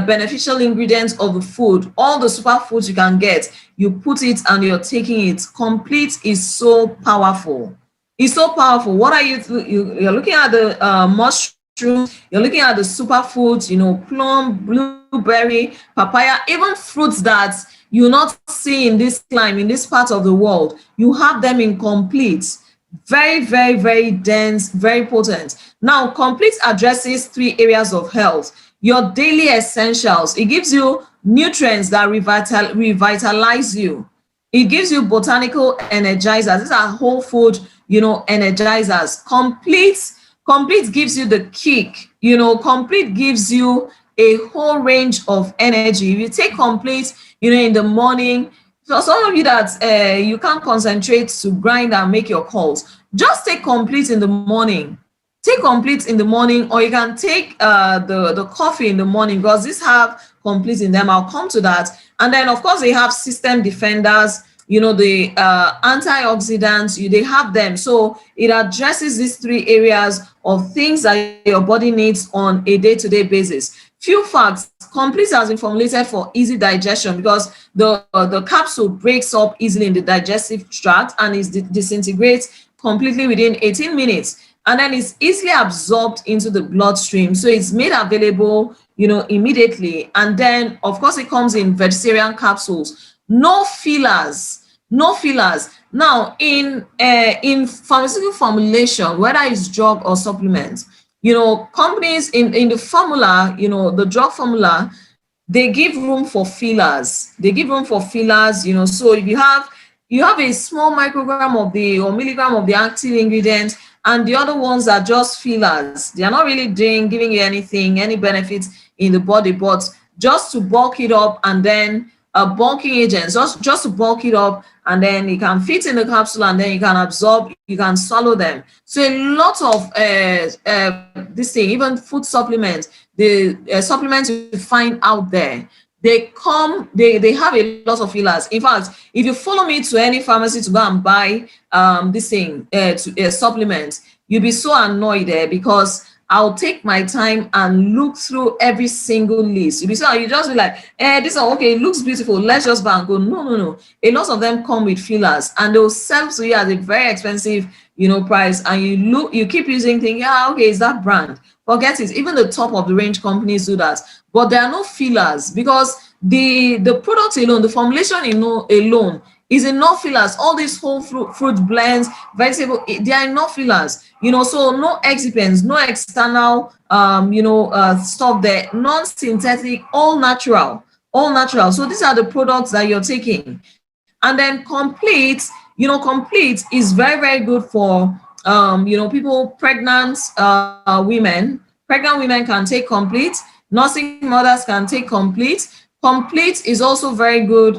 Speaker 1: beneficial ingredients of the food, all the superfoods you can get, you put it and you're taking it. Complete is so powerful. It's so powerful. What are you're looking at the mushroom, you're looking at the superfoods, plum, blueberry, papaya, even fruits that you not see in this climate, in this part of the world. You have them in complete. Very, very, very dense, very potent. Now, complete addresses 3 areas of health. Your daily essentials. It gives you nutrients that revitalize you. It gives you botanical energizers. These are whole food, energizers. Complete gives you the kick. Complete gives you a whole range of energy. If you take complete, in the morning, for some of you that you can't concentrate to grind and make your calls, just take complete in the morning. Take complete in the morning, or you can take the coffee in the morning, because these have complete in them. I'll come to that. And then, of course, they have system defenders, the antioxidants, they have them. So it addresses these 3 areas of things that your body needs on a day-to-day basis. Few facts: complete has been formulated for easy digestion, because the capsule breaks up easily in the digestive tract and is disintegrates completely within 18 minutes. And then it's easily absorbed into the bloodstream. So it's made available, immediately. And then, of course, it comes in vegetarian capsules. No fillers, no fillers. Now, in pharmaceutical formulation, whether it's drug or supplement, companies in the formula, the drug formula, they give room for fillers. They give room for fillers, so if you have a small microgram of the or milligram of the active ingredient, and the other ones are just fillers. They are not really giving you any benefits in the body, but just to bulk it up, and then bulking agents, just to bulk it up, and then it can fit in the capsule, and then you can absorb, you can swallow them. So a lot of this thing, even food supplements, the supplements you find out there, they have a lot of fillers. In fact, if you follow me to any pharmacy to go and buy this thing supplement, you'll be so annoyed there, because I'll take my time and look through every single list. You just be like, this one, okay, it looks beautiful, let's just buy and go. No. A lot of them come with fillers, and they'll sell to you at a very expensive, price. And you keep using, thinking, okay, is that brand? Forget it. Even the top of the range companies do that, but there are no fillers, because the product alone, the formulation alone is enough fillers. All these whole fruit blends, vegetable, they are enough fillers. So no excipients, no external stuff there, non-synthetic, all natural. So these are the products that you're taking. And then complete is very, very good for people, pregnant women. Pregnant women can take complete. Nursing mothers can take complete. Complete is also very good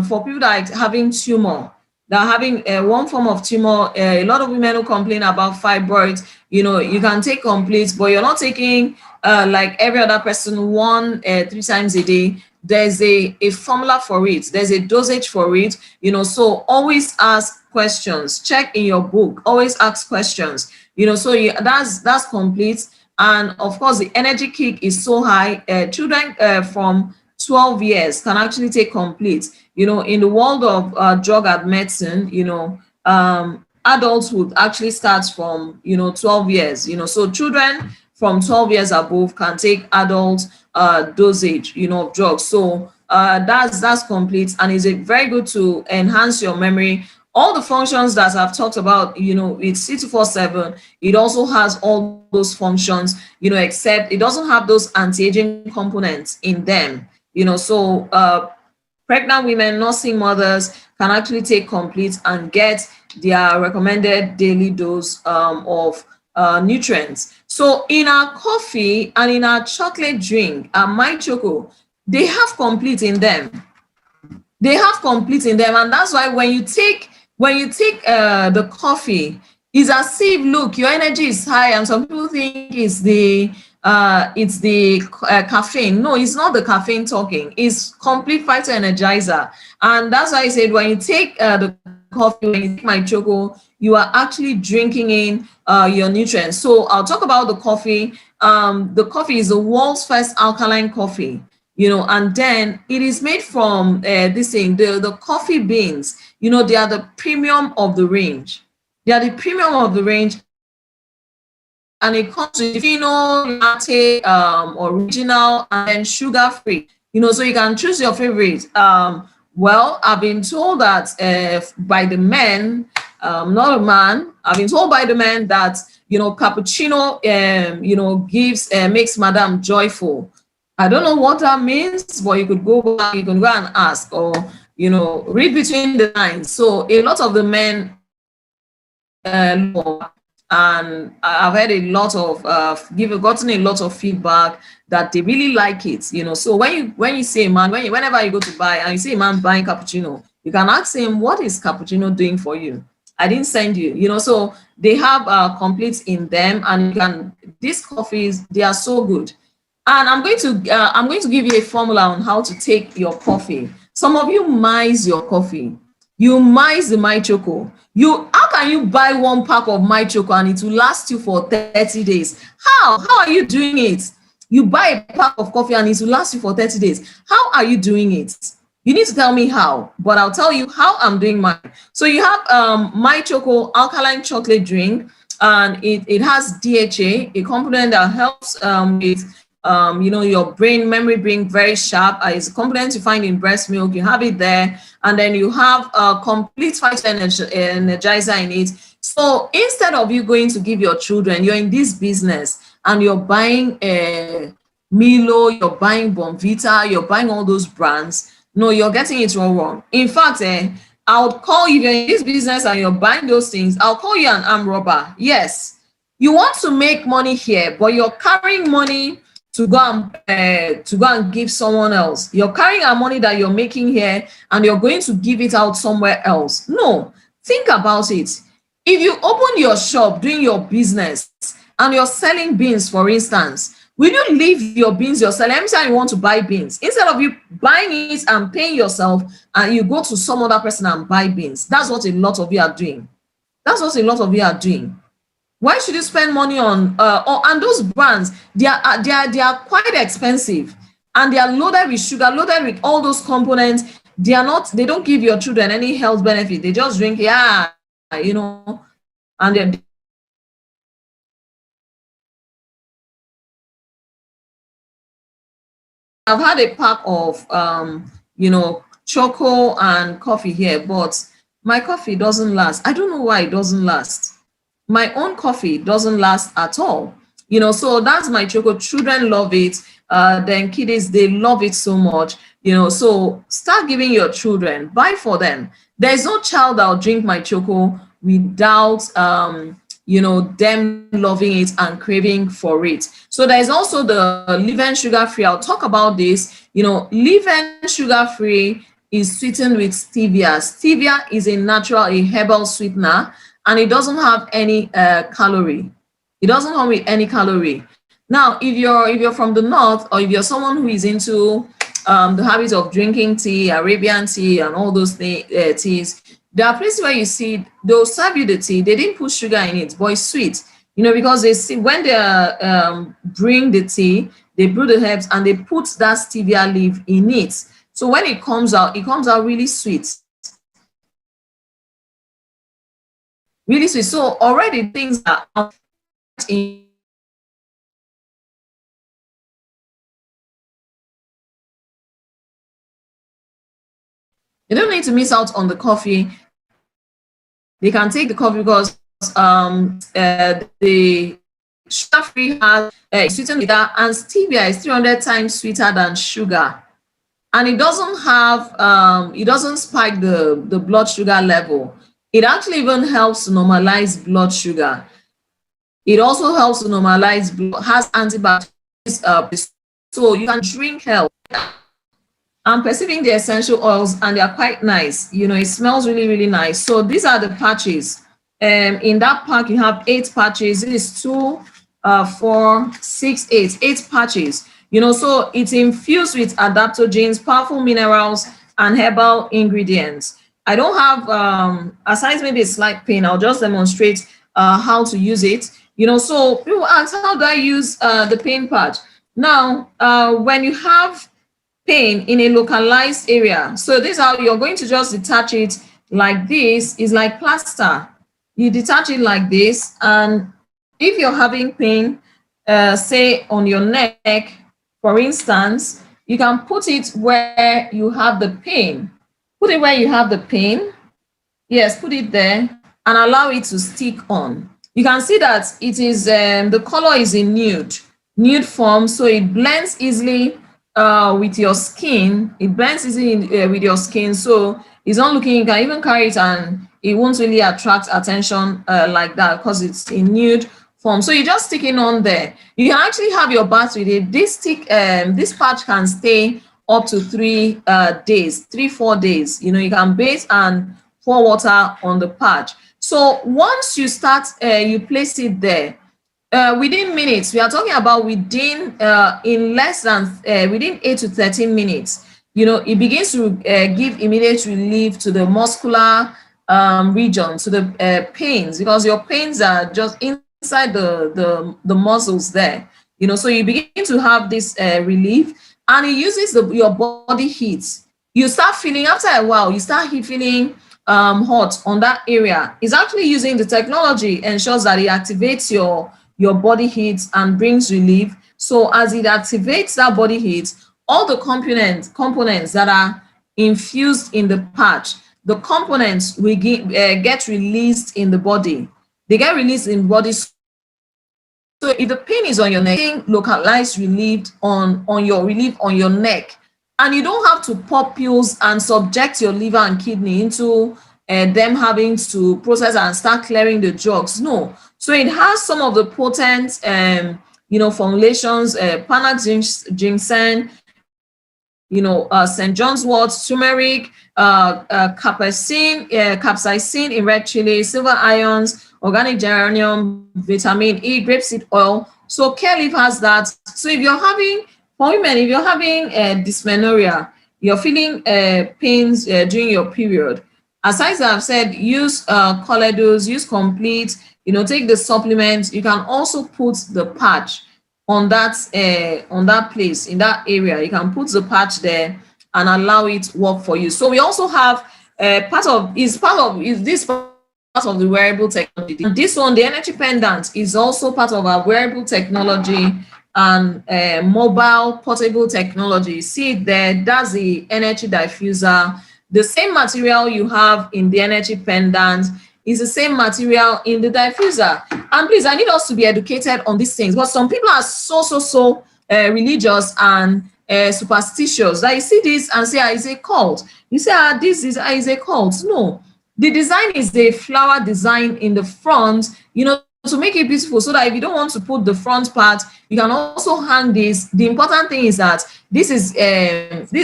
Speaker 1: for people that are having tumor, that are having one form of tumor. A lot of women who complain about fibroids, you can take complete, but you're not taking like every other person 3 times a day. There's a formula for it. There's a dosage for it. So always ask questions. Check in your book. Always ask questions. So that's complete. And of course, the energy kick is so high. Children from 12 years can actually take complete. In the world of drug and medicine, adulthood actually starts from 12 years. So children from 12 years above can take adult dosage of drugs. So that's complete, and is very good to enhance your memory. all the functions that I've talked about, it's C247. It also has all those functions, except it doesn't have those anti-aging components in them. So pregnant women, nursing mothers can actually take complete and get their recommended daily dose of nutrients. So in our coffee and in our chocolate drink, our My Choco, they have complete in them. They have complete in them, and that's why when you take the coffee, it's as if, look, your energy is high, and some people think it's the caffeine. No, it's not the caffeine talking. It's complete phyto energizer, and that's why I said when you take the coffee, when you take My Choco, you are actually drinking in your nutrients. So I'll talk about the coffee. The coffee is the world's first alkaline coffee, and then it is made from this thing, the coffee beans. They are the premium of the range. They are the premium of the range, and it comes with phenol, latte, original, and then sugar free. So you can choose your favorite. Well, I've been told that by the men, not a man. I've been told by the men that cappuccino, gives makes Madam joyful. I don't know what that means, but you could go back, you can go and ask, or read between the lines. So a lot of the men, and I've had a lot of gotten a lot of feedback that they really like it. So when you see a man, whenever you go to buy and you see a man buying cappuccino, you can ask him, what is cappuccino doing for you? I didn't send you. So they have complete in them, and these coffees, they are so good. And I'm going to give you a formula on how to take your coffee. Some of you mice your coffee. You mice the My Choco. How can you buy one pack of My Choco and it will last you for 30 days? How are you doing it? You buy a pack of coffee and it will last you for 30 days. How are you doing it? You need to tell me how, but I'll tell you how I'm doing mine. So you have My Choco alkaline chocolate drink, and it has DHA, a component that helps with your brain memory being very sharp. It's a component you find in breast milk. You have it there, and then you have a complete energizer in it. So instead of you going to give your children, you're in this business and you're buying Milo, you're buying Bonvita, you're buying all those brands. No, you're getting it all wrong. In fact, I would call you, if you're in this business and you're buying those things, I'll call you an arm robber. Yes, you want to make money here, but you're carrying money to go and give someone else. You're carrying our money that you're making here and you're going to give it out somewhere else. No, think about it. If you open your shop doing your business and you're selling beans, for instance, will you leave your beans yourself? Every time you want to buy beans, instead of you buying it and paying yourself, and you go to some other person and buy beans. That's what a lot of you are doing. That's what a lot of you are doing. Why should you spend money on and those brands? They are quite expensive, and they are loaded with sugar, loaded with all those components. They don't give your children any health benefit. They just drink, yeah, and then I've had a pack of choco and coffee here, but my coffee doesn't last. I don't know why it doesn't last. My own coffee doesn't last at all. So that's My Choco. Children love it. Then kiddies, they love it so much. So start giving your children, buy for them. There's no child that'll drink My Choco without them loving it and craving for it. So there's also the leave-in sugar-free. I'll talk about this. Leave-in sugar-free is sweetened with stevia. Stevia is a herbal sweetener, and it doesn't have any calorie. It doesn't come with any calorie. Now, if you're from the north, or if you're someone who is into the habit of drinking tea, Arabian tea, and all those teas, there are places where you see they'll serve you the tea. They didn't put sugar in it, but it's sweet. Because they see when they bring the tea, they brew the herbs and they put that stevia leaf in it. So when it comes out really sweet. Really sweet. So already things are out in. You don't need to miss out on the coffee. They can take the coffee because the sugar-free has sweetened with that, and stevia is 300 times sweeter than sugar, and it doesn't spike the blood sugar level. It actually even helps to normalize blood sugar. It also helps to normalize blood, has antibiotics, so you can drink health. I'm perceiving the essential oils, and they are quite nice. It smells really, really nice. So these are the patches. In that pack, you have 8 patches. It is 2, 4, 6, 8, 8 patches. So it's infused with adaptogens, powerful minerals, and herbal ingredients. I don't have, aside maybe a slight pain, I'll just demonstrate how to use it. So people ask, how do I use the pain patch? Now, when you have pain in a localized area. So this is how you're going to just detach it like this. Is like plaster. You detach it like this, and if you're having pain, say on your neck, for instance, you can put it where you have the pain. Put it where you have the pain. Yes, put it there and allow it to stick on. You can see that it is the color is in nude form, so it blends easily with your skin. It blends easily with your skin, so it's not looking. You can even carry it and it won't really attract attention like that because it's in nude form. So you just stick it on there. You can actually have your bath with it. This patch can stay up to 3 days, 3-4 days. You can bathe and pour water on the patch. So once you start, you place it there. Within minutes, we are talking about within in less than within 8 to 13 minutes, it begins to give immediate relief to the muscular region, to the pains, because your pains are just inside the muscles there. So you begin to have this relief, and it uses your body heat. You start feeling, after a while, you start feeling hot on that area. It's actually using the technology, ensures that it activates your body heat and brings relief. So as it activates that body heat, all the components that are infused in the patch, the components will get released in the body. They get released in the body. So if the pain is on your neck, localized relief on your neck, and you don't have to pop pills and subject your liver and kidney into them having to process and start clearing the drugs. No. So it has some of the potent, formulations, Panax ginseng, St. John's wort, turmeric, capsaicin in red chili, silver ions, organic geranium, vitamin E, grapeseed oil. So Care Leaf has that. So if you're having, for women, if you're having dysmenorrhea, you're feeling pains during your period, aside that I've said, use Coledus, use Complete, take the supplements. You can also put the patch on that place, in that area. You can put the patch there and allow it work for you. So we also have part of the wearable technology. And this one, the energy pendant, is also part of our wearable technology and mobile portable technology. See it there, that's the energy diffuser. The same material you have in the energy pendant is the same material in the diffuser. And please, I need us to be educated on these things, but some people are so religious and superstitious that you see this and say, is a cult. You say, this is a cult. No, the design is a flower design in the front, to make it beautiful, so that if you don't want to put the front part, you can also hang this. The important thing is that this is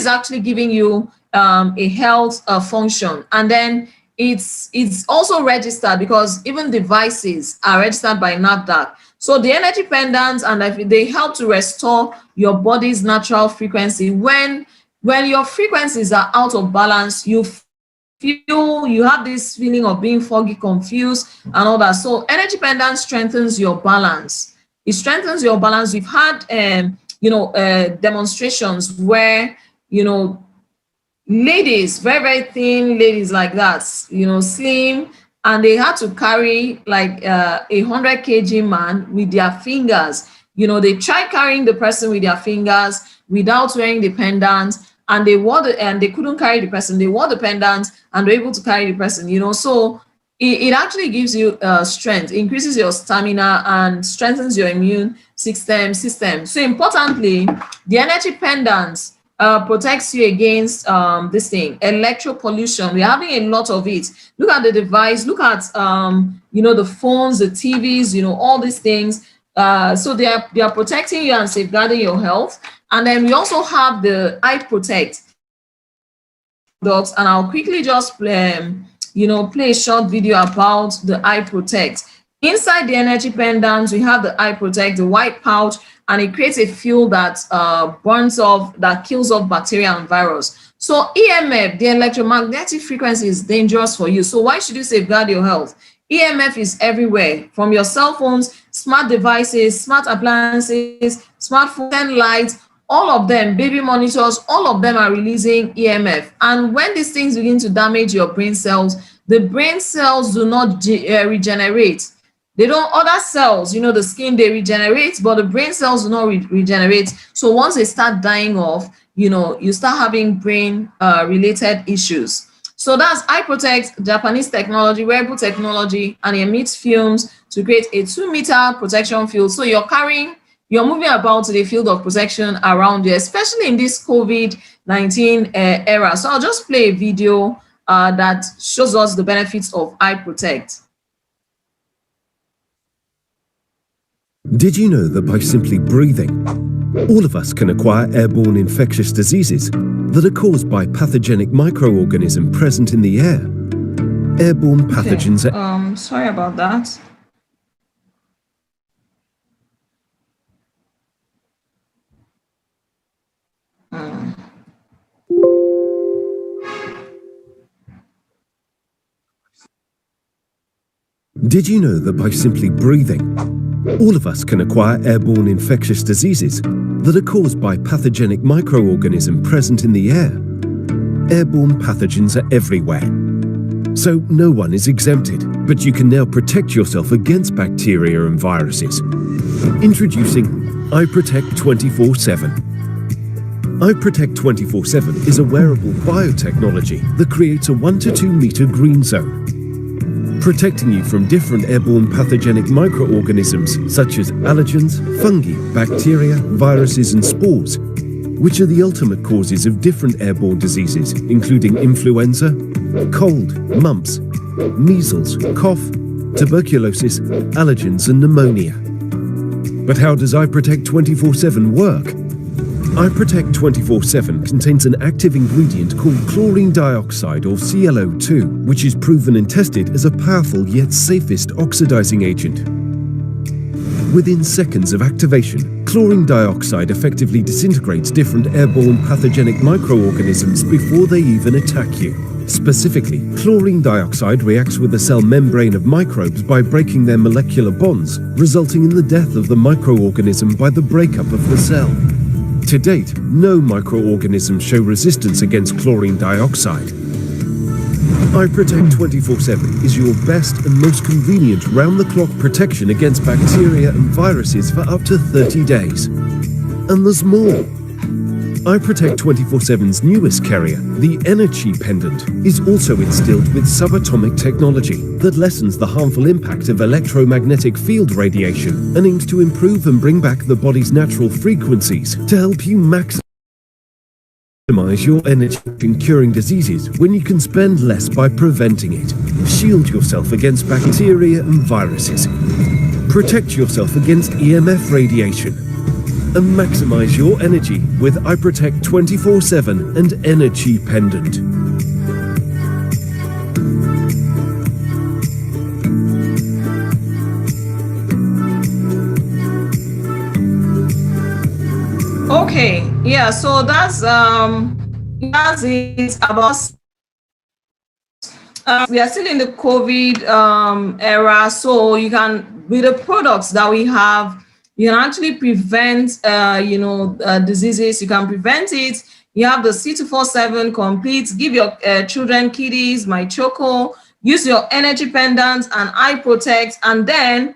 Speaker 1: actually giving you a health function, and then it's also registered, because even devices are registered by NAFDAC. So the energy pendants, and they help to restore your body's natural frequency. When your frequencies are out of balance, you have this feeling of being foggy, confused, and all that. So energy pendant strengthens your balance. It strengthens your balance. We've had demonstrations where ladies, very thin ladies like that, slim, and they had to carry like a 100 kg man with their fingers. They tried carrying the person with their fingers without wearing the pendant, and they couldn't carry the person. They wore the pendant and were able to carry the person. So it actually gives you strength, increases your stamina, and strengthens your immune system. So importantly, the energy pendant protects you against this thing, electropollution. We're having a lot of it. Look at the device, look at the phones, the TVs, all these things. So they are protecting you and safeguarding your health. And then we also have the Eye Protect products, and I'll quickly just play a short video about the Eye Protect. Inside the energy pendant, we have the Eye Protect, the white pouch, and it creates a fuel that kills off bacteria and virus. So EMF, the electromagnetic frequency, is dangerous for you. So why should you safeguard your health? EMF is everywhere, from your cell phones, smart devices, smart appliances, smartphone lights, all of them, baby monitors, all of them are releasing EMF. And when these things begin to damage your brain cells, the brain cells do not regenerate. They don't, other cells, the skin, they regenerate, but the brain cells do not regenerate. So once they start dying off, you start having brain related issues. So that's Eye Protect, Japanese technology, wearable technology, and it emits fumes to create a 2-meter protection field. So you're moving about to the field of protection around you, especially in this COVID-19 era. So I'll just play a video that shows us the benefits of Eye Protect.
Speaker 2: Did you know that by simply breathing, all of us can acquire airborne infectious diseases that are caused by pathogenic microorganisms present in the air? Airborne pathogens
Speaker 1: are... sorry about that.
Speaker 2: Did you know that by simply breathing, all of us can acquire airborne infectious diseases that are caused by pathogenic microorganisms present in the air? Airborne pathogens are everywhere, so no one is exempted, but you can now protect yourself against bacteria and viruses. Introducing Eye Protect 24/7. Eye Protect 24/7 is a wearable biotechnology that creates a 1 to 2 meter green zone, protecting you from different airborne pathogenic microorganisms such as allergens, fungi, bacteria, viruses and spores, which are the ultimate causes of different airborne diseases, including influenza, cold, mumps, measles, cough, tuberculosis, allergens and pneumonia. But how does Eye Protect 24/7 work? Eye Protect 24/7 contains an active ingredient called chlorine dioxide, or ClO2, which is proven and tested as a powerful yet safest oxidizing agent. Within seconds of activation, chlorine dioxide effectively disintegrates different airborne pathogenic microorganisms before they even attack you. Specifically, chlorine dioxide reacts with the cell membrane of microbes by breaking their molecular bonds, resulting in the death of the microorganism by the breakup of the cell. To date, no microorganisms show resistance against chlorine dioxide. Eye Protect 24/7 is your best and most convenient round-the-clock protection against bacteria and viruses for up to 30 days. And there's more. Eye Protect 24/7's newest carrier, the Energy Pendant, is also instilled with subatomic technology that lessens the harmful impact of electromagnetic field radiation and aims to improve and bring back the body's natural frequencies to help you maximize your energy in curing diseases when you can spend less by preventing it. Shield yourself against bacteria and viruses. Protect yourself against EMF radiation. And maximize your energy with Eye Protect 24/7 and Energy Pendant.
Speaker 1: Okay, yeah, so that's it about. We are still in the COVID era, so you can, with the products that we have, you can actually prevent, diseases. You can prevent it. You have the C247 Complete. Give your children kiddies, My Choco. Use your Energy Pendant and Eye Protect. And then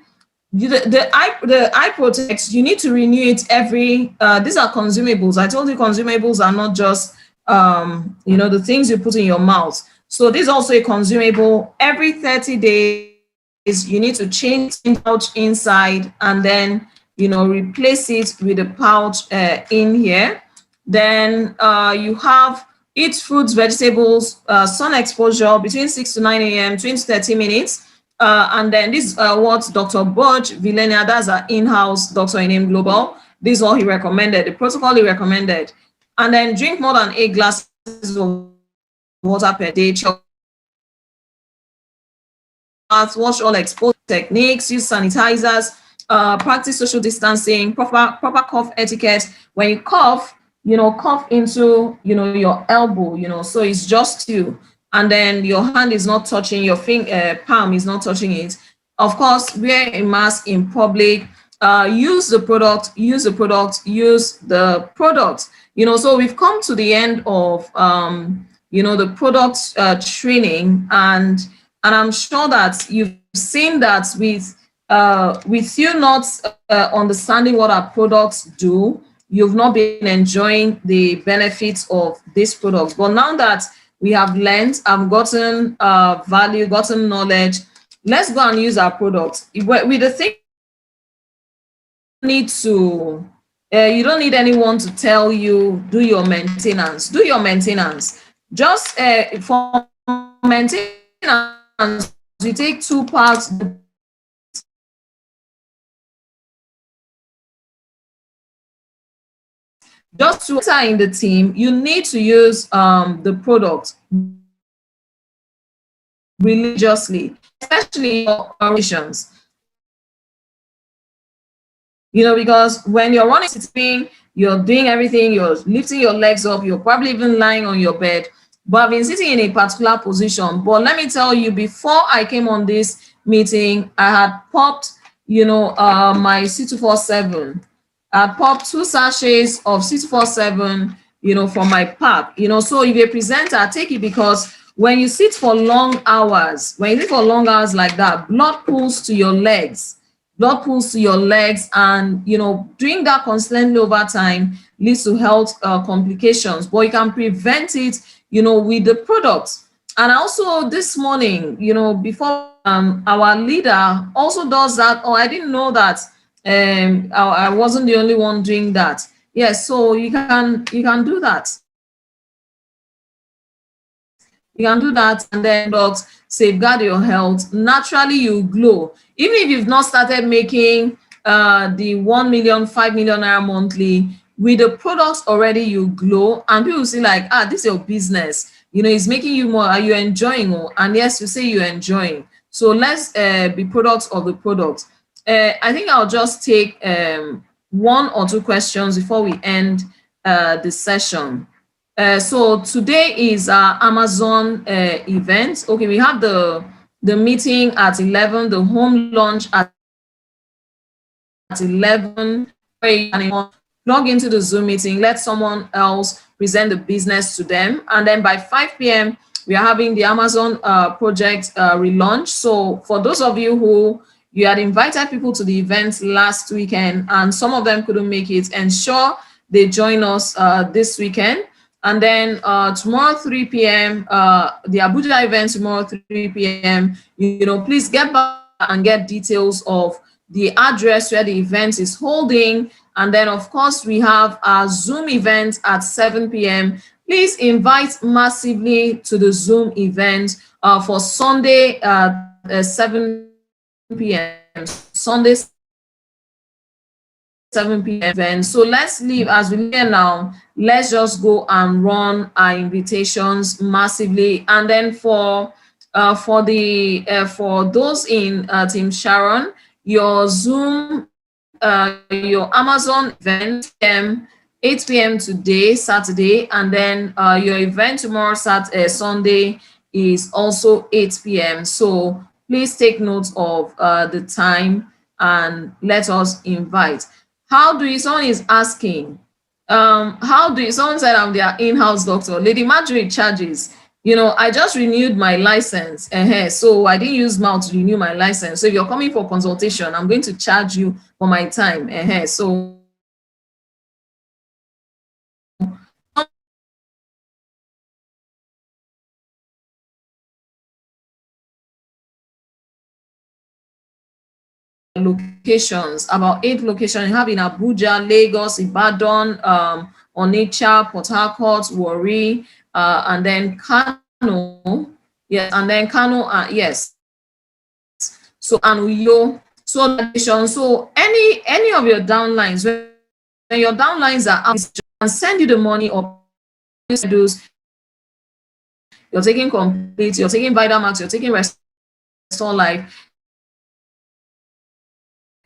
Speaker 1: the Eye Protect, you need to renew it every, these are consumables. I told you consumables are not just, the things you put in your mouth. So this is also a consumable. Every 30 days, you need to change the pouch inside and then, replace it with a pouch in here. Then you have eat fruits, vegetables, sun exposure between 6 to 9 a.m., 20 to 30 minutes. And then this is what Dr. Burge Villenia, that's our in-house doctor in AIM Global. This is all he recommended, the protocol he recommended. And then drink more than 8 glasses of water per day. Wash all exposed techniques, use sanitizers, practice social distancing, proper cough etiquette. When you cough, cough into, your elbow, so it's just you. And then your hand is not touching, your palm is not touching it. Of course, wear a mask in public, use the product. So we've come to the end of, the product training, and I'm sure that you've seen that with you not understanding what our products do, you've not been enjoying the benefits of these products. But now that we have learned, I've gotten value, gotten knowledge, let's go and use our products. With the thing, you don't need anyone to tell you, do your maintenance. Just for maintenance, you take 2 parts. Just to enter in the team, you need to use the product religiously, especially your operations. Because when you're running, you're doing everything, you're lifting your legs up, you're probably even lying on your bed, but I've been sitting in a particular position. But let me tell you, before I came on this meeting, I had popped, my C247. I popped 2 sachets of C247, for my pack. So if you're a presenter, take it, because when you sit for long hours, like that, blood pools to your legs. And doing that constantly over time leads to health complications, but you can prevent it with the products. And also this morning, before our leader also does that. Oh, I didn't know that. I wasn't the only one doing that. Yes, so you can do that. And then dogs safeguard your health. Naturally, you glow. Even if you've not started making the 1 million, 5 million naira monthly, with the products already, you glow, and people see like, this is your business. It's making you more. Are you enjoying? And yes, you say you're enjoying. So let's be products of the product. I think I'll just take 1 or 2 questions before we end the session. So today is our Amazon event. Okay, we have the meeting at 11, the home launch at 11. Log into the Zoom meeting, let someone else present the business to them. And then by 5 p.m., we are having the Amazon project relaunch. So for those of you who you had invited people to the event last weekend and some of them couldn't make it, ensure they join us this weekend. And then tomorrow, 3 p.m., the Abuja event tomorrow, 3 p.m., please get back and get details of the address where the event is holding. And then, of course, we have our Zoom event at 7 p.m. Please invite massively to the Zoom event for Sunday at 7 p.m. Sunday, 7 p.m. event. So let's leave, as we leave now, let's just go and run our invitations massively. And then for those in Team Sharon, your Zoom, your Amazon event, 8 p.m. today, Saturday, and then your event tomorrow, Sunday, is also 8 p.m. So please take note of the time and let us invite. Someone is asking, someone said I'm their in-house doctor. Lady Marjorie charges. I just renewed my license. So I didn't use mouth to renew my license. So if you're coming for consultation, I'm going to charge you for my time. So locations, about 8 locations. You have in Abuja, Lagos, Ibadan, Onitsha, Port Harcourt, Warri, and then Kano. Yes, and then Kano, yes. So, and Uyo. So any of your downlines, when your downlines are out, and send you the money or those, you're taking Complete, you're taking Vitamax, you're taking Restore Life,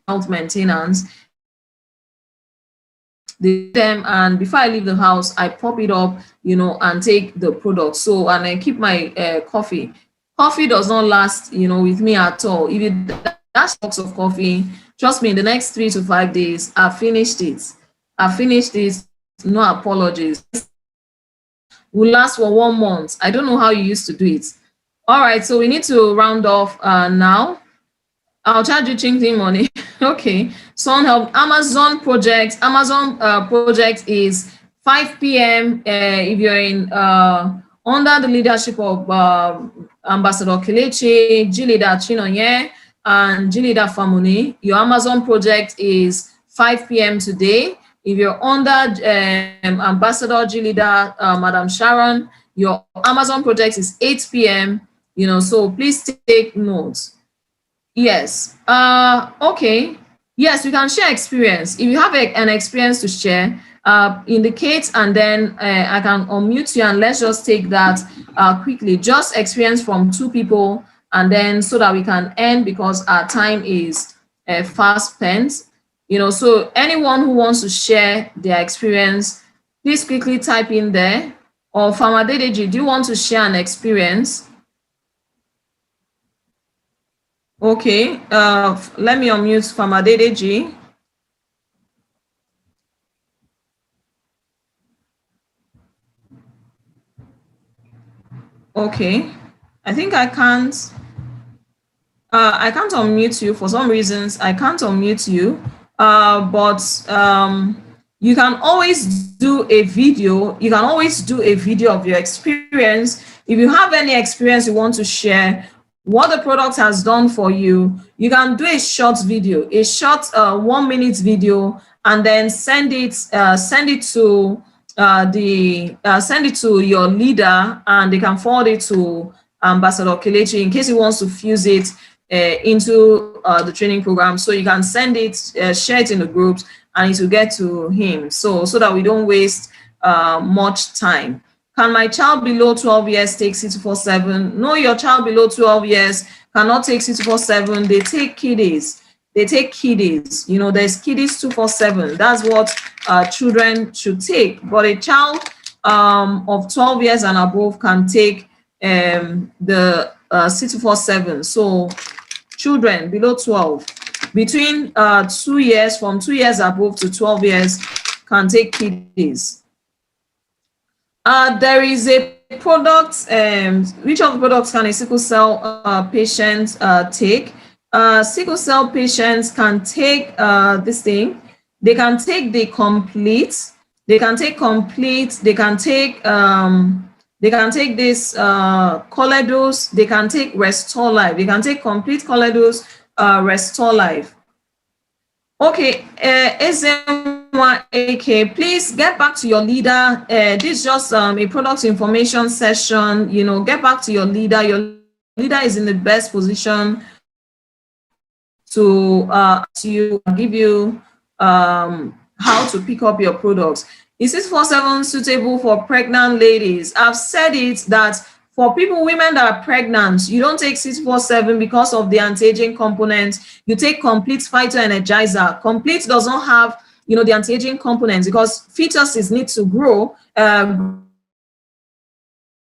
Speaker 1: health maintenance, them, and before I leave the house, I pop it up, and take the product. So, and I keep my coffee. Coffee does not last, with me at all. If you dash box of coffee, trust me, in the next 3 to 5 days, I've finished it. No apologies. Will last for 1 month. I don't know how you used to do it. All right, so we need to round off now. I'll charge you chinging money. Okay. Sun Help Amazon project. Amazon project is 5 p.m. If you're in under the leadership of Ambassador Kelechi, G-Leader Chinonye, and G-Leader Famuni. Your Amazon project is 5 p.m. today. If you're under Ambassador G-Leader Madam Sharon, your Amazon project is 8 p.m. So please take notes. Yes. Okay. Yes, you can share experience. If you have an experience to share, indicate, and then I can unmute you, and let's just take that quickly. Just experience from 2 people, and then so that we can end, because our time is fast spent. So anyone who wants to share their experience, please quickly type in there. Or Famadedeji, do you want to share an experience? Okay, let me unmute Famadedeji. Okay, I think I can't unmute you for some reasons. I can't unmute you, but you can always do a video. You can always do a video of your experience. If you have any experience you want to share, what the product has done for you, you can do a short video, a short 1 minute video, and then send it to send it to your leader, and they can forward it to Ambassador Kelechi in case he wants to fuse it into the training program. So you can send it, share it in the groups, and it will get to him. So that we don't waste much time. Can my child below 12 years take C247? No, your child below 12 years cannot take C247. They take kiddies. There's kiddies 247. That's what children should take. But a child of 12 years and above can take the C247. So children below 12, between 2 years, from 2 years above to 12 years, can take kiddies. There is a product. Which of the products can a sickle cell patient take? Sickle cell patients can take this thing. They can take the Complete. They can take Complete. They can take this Choleduz. They can take Restore Life. They can take Complete, Choleduz, Restore Life. Okay, AK, please get back to your leader. This is just a product information session. Get back to your leader. Your leader is in the best position to give you how to pick up your products. Is C247 suitable for pregnant ladies? I've said it that for women that are pregnant, you don't take C247 because of the anti-aging component. You take Complete Phyto-Energizer. Complete does not have the anti-aging components because fetuses need to grow.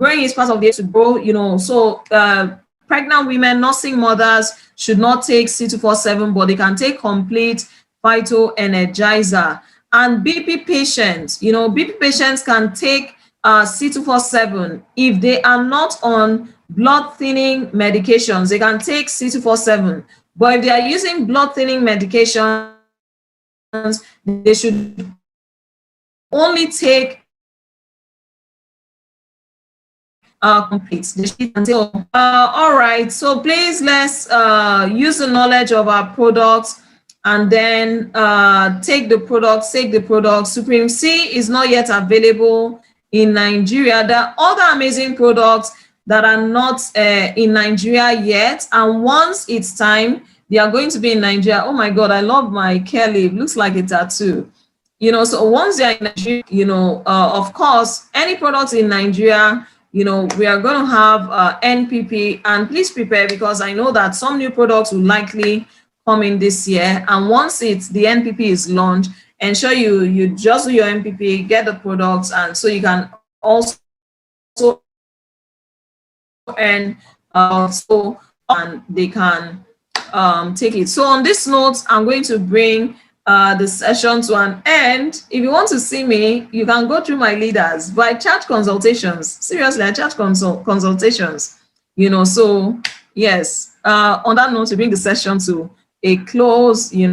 Speaker 1: Growing is part of the to grow, so pregnant women, nursing mothers should not take C247, but they can take Complete Phyto-Energizer. And BP patients, BP patients can take C247 if they are not on blood thinning medications. They can take C247, but if they are using blood thinning medications, they should only take complete the sheet and say, oh, all right, so please let's use the knowledge of our products and then take the product. Supreme C is not yet available in Nigeria. There are other amazing products that are not in Nigeria yet, and once it's time, they are going to be in Nigeria. Oh my God, I love my Kelly. Looks like a tattoo. You know, so once they're in Nigeria, you know, of course, any products in Nigeria, you know, we are going to have NPP, and please prepare, because I know that some new products will likely come in this year. And once the NPP is launched, ensure you just do your NPP, get the products, and so you can also earn so and they can take it. So on this note, I'm going to bring the session to an end. If you want to see me, you can go through my leaders, but I charge consultations. Seriously, I charge consultations, you know. So yes, on that note, to bring the session to a close, you know.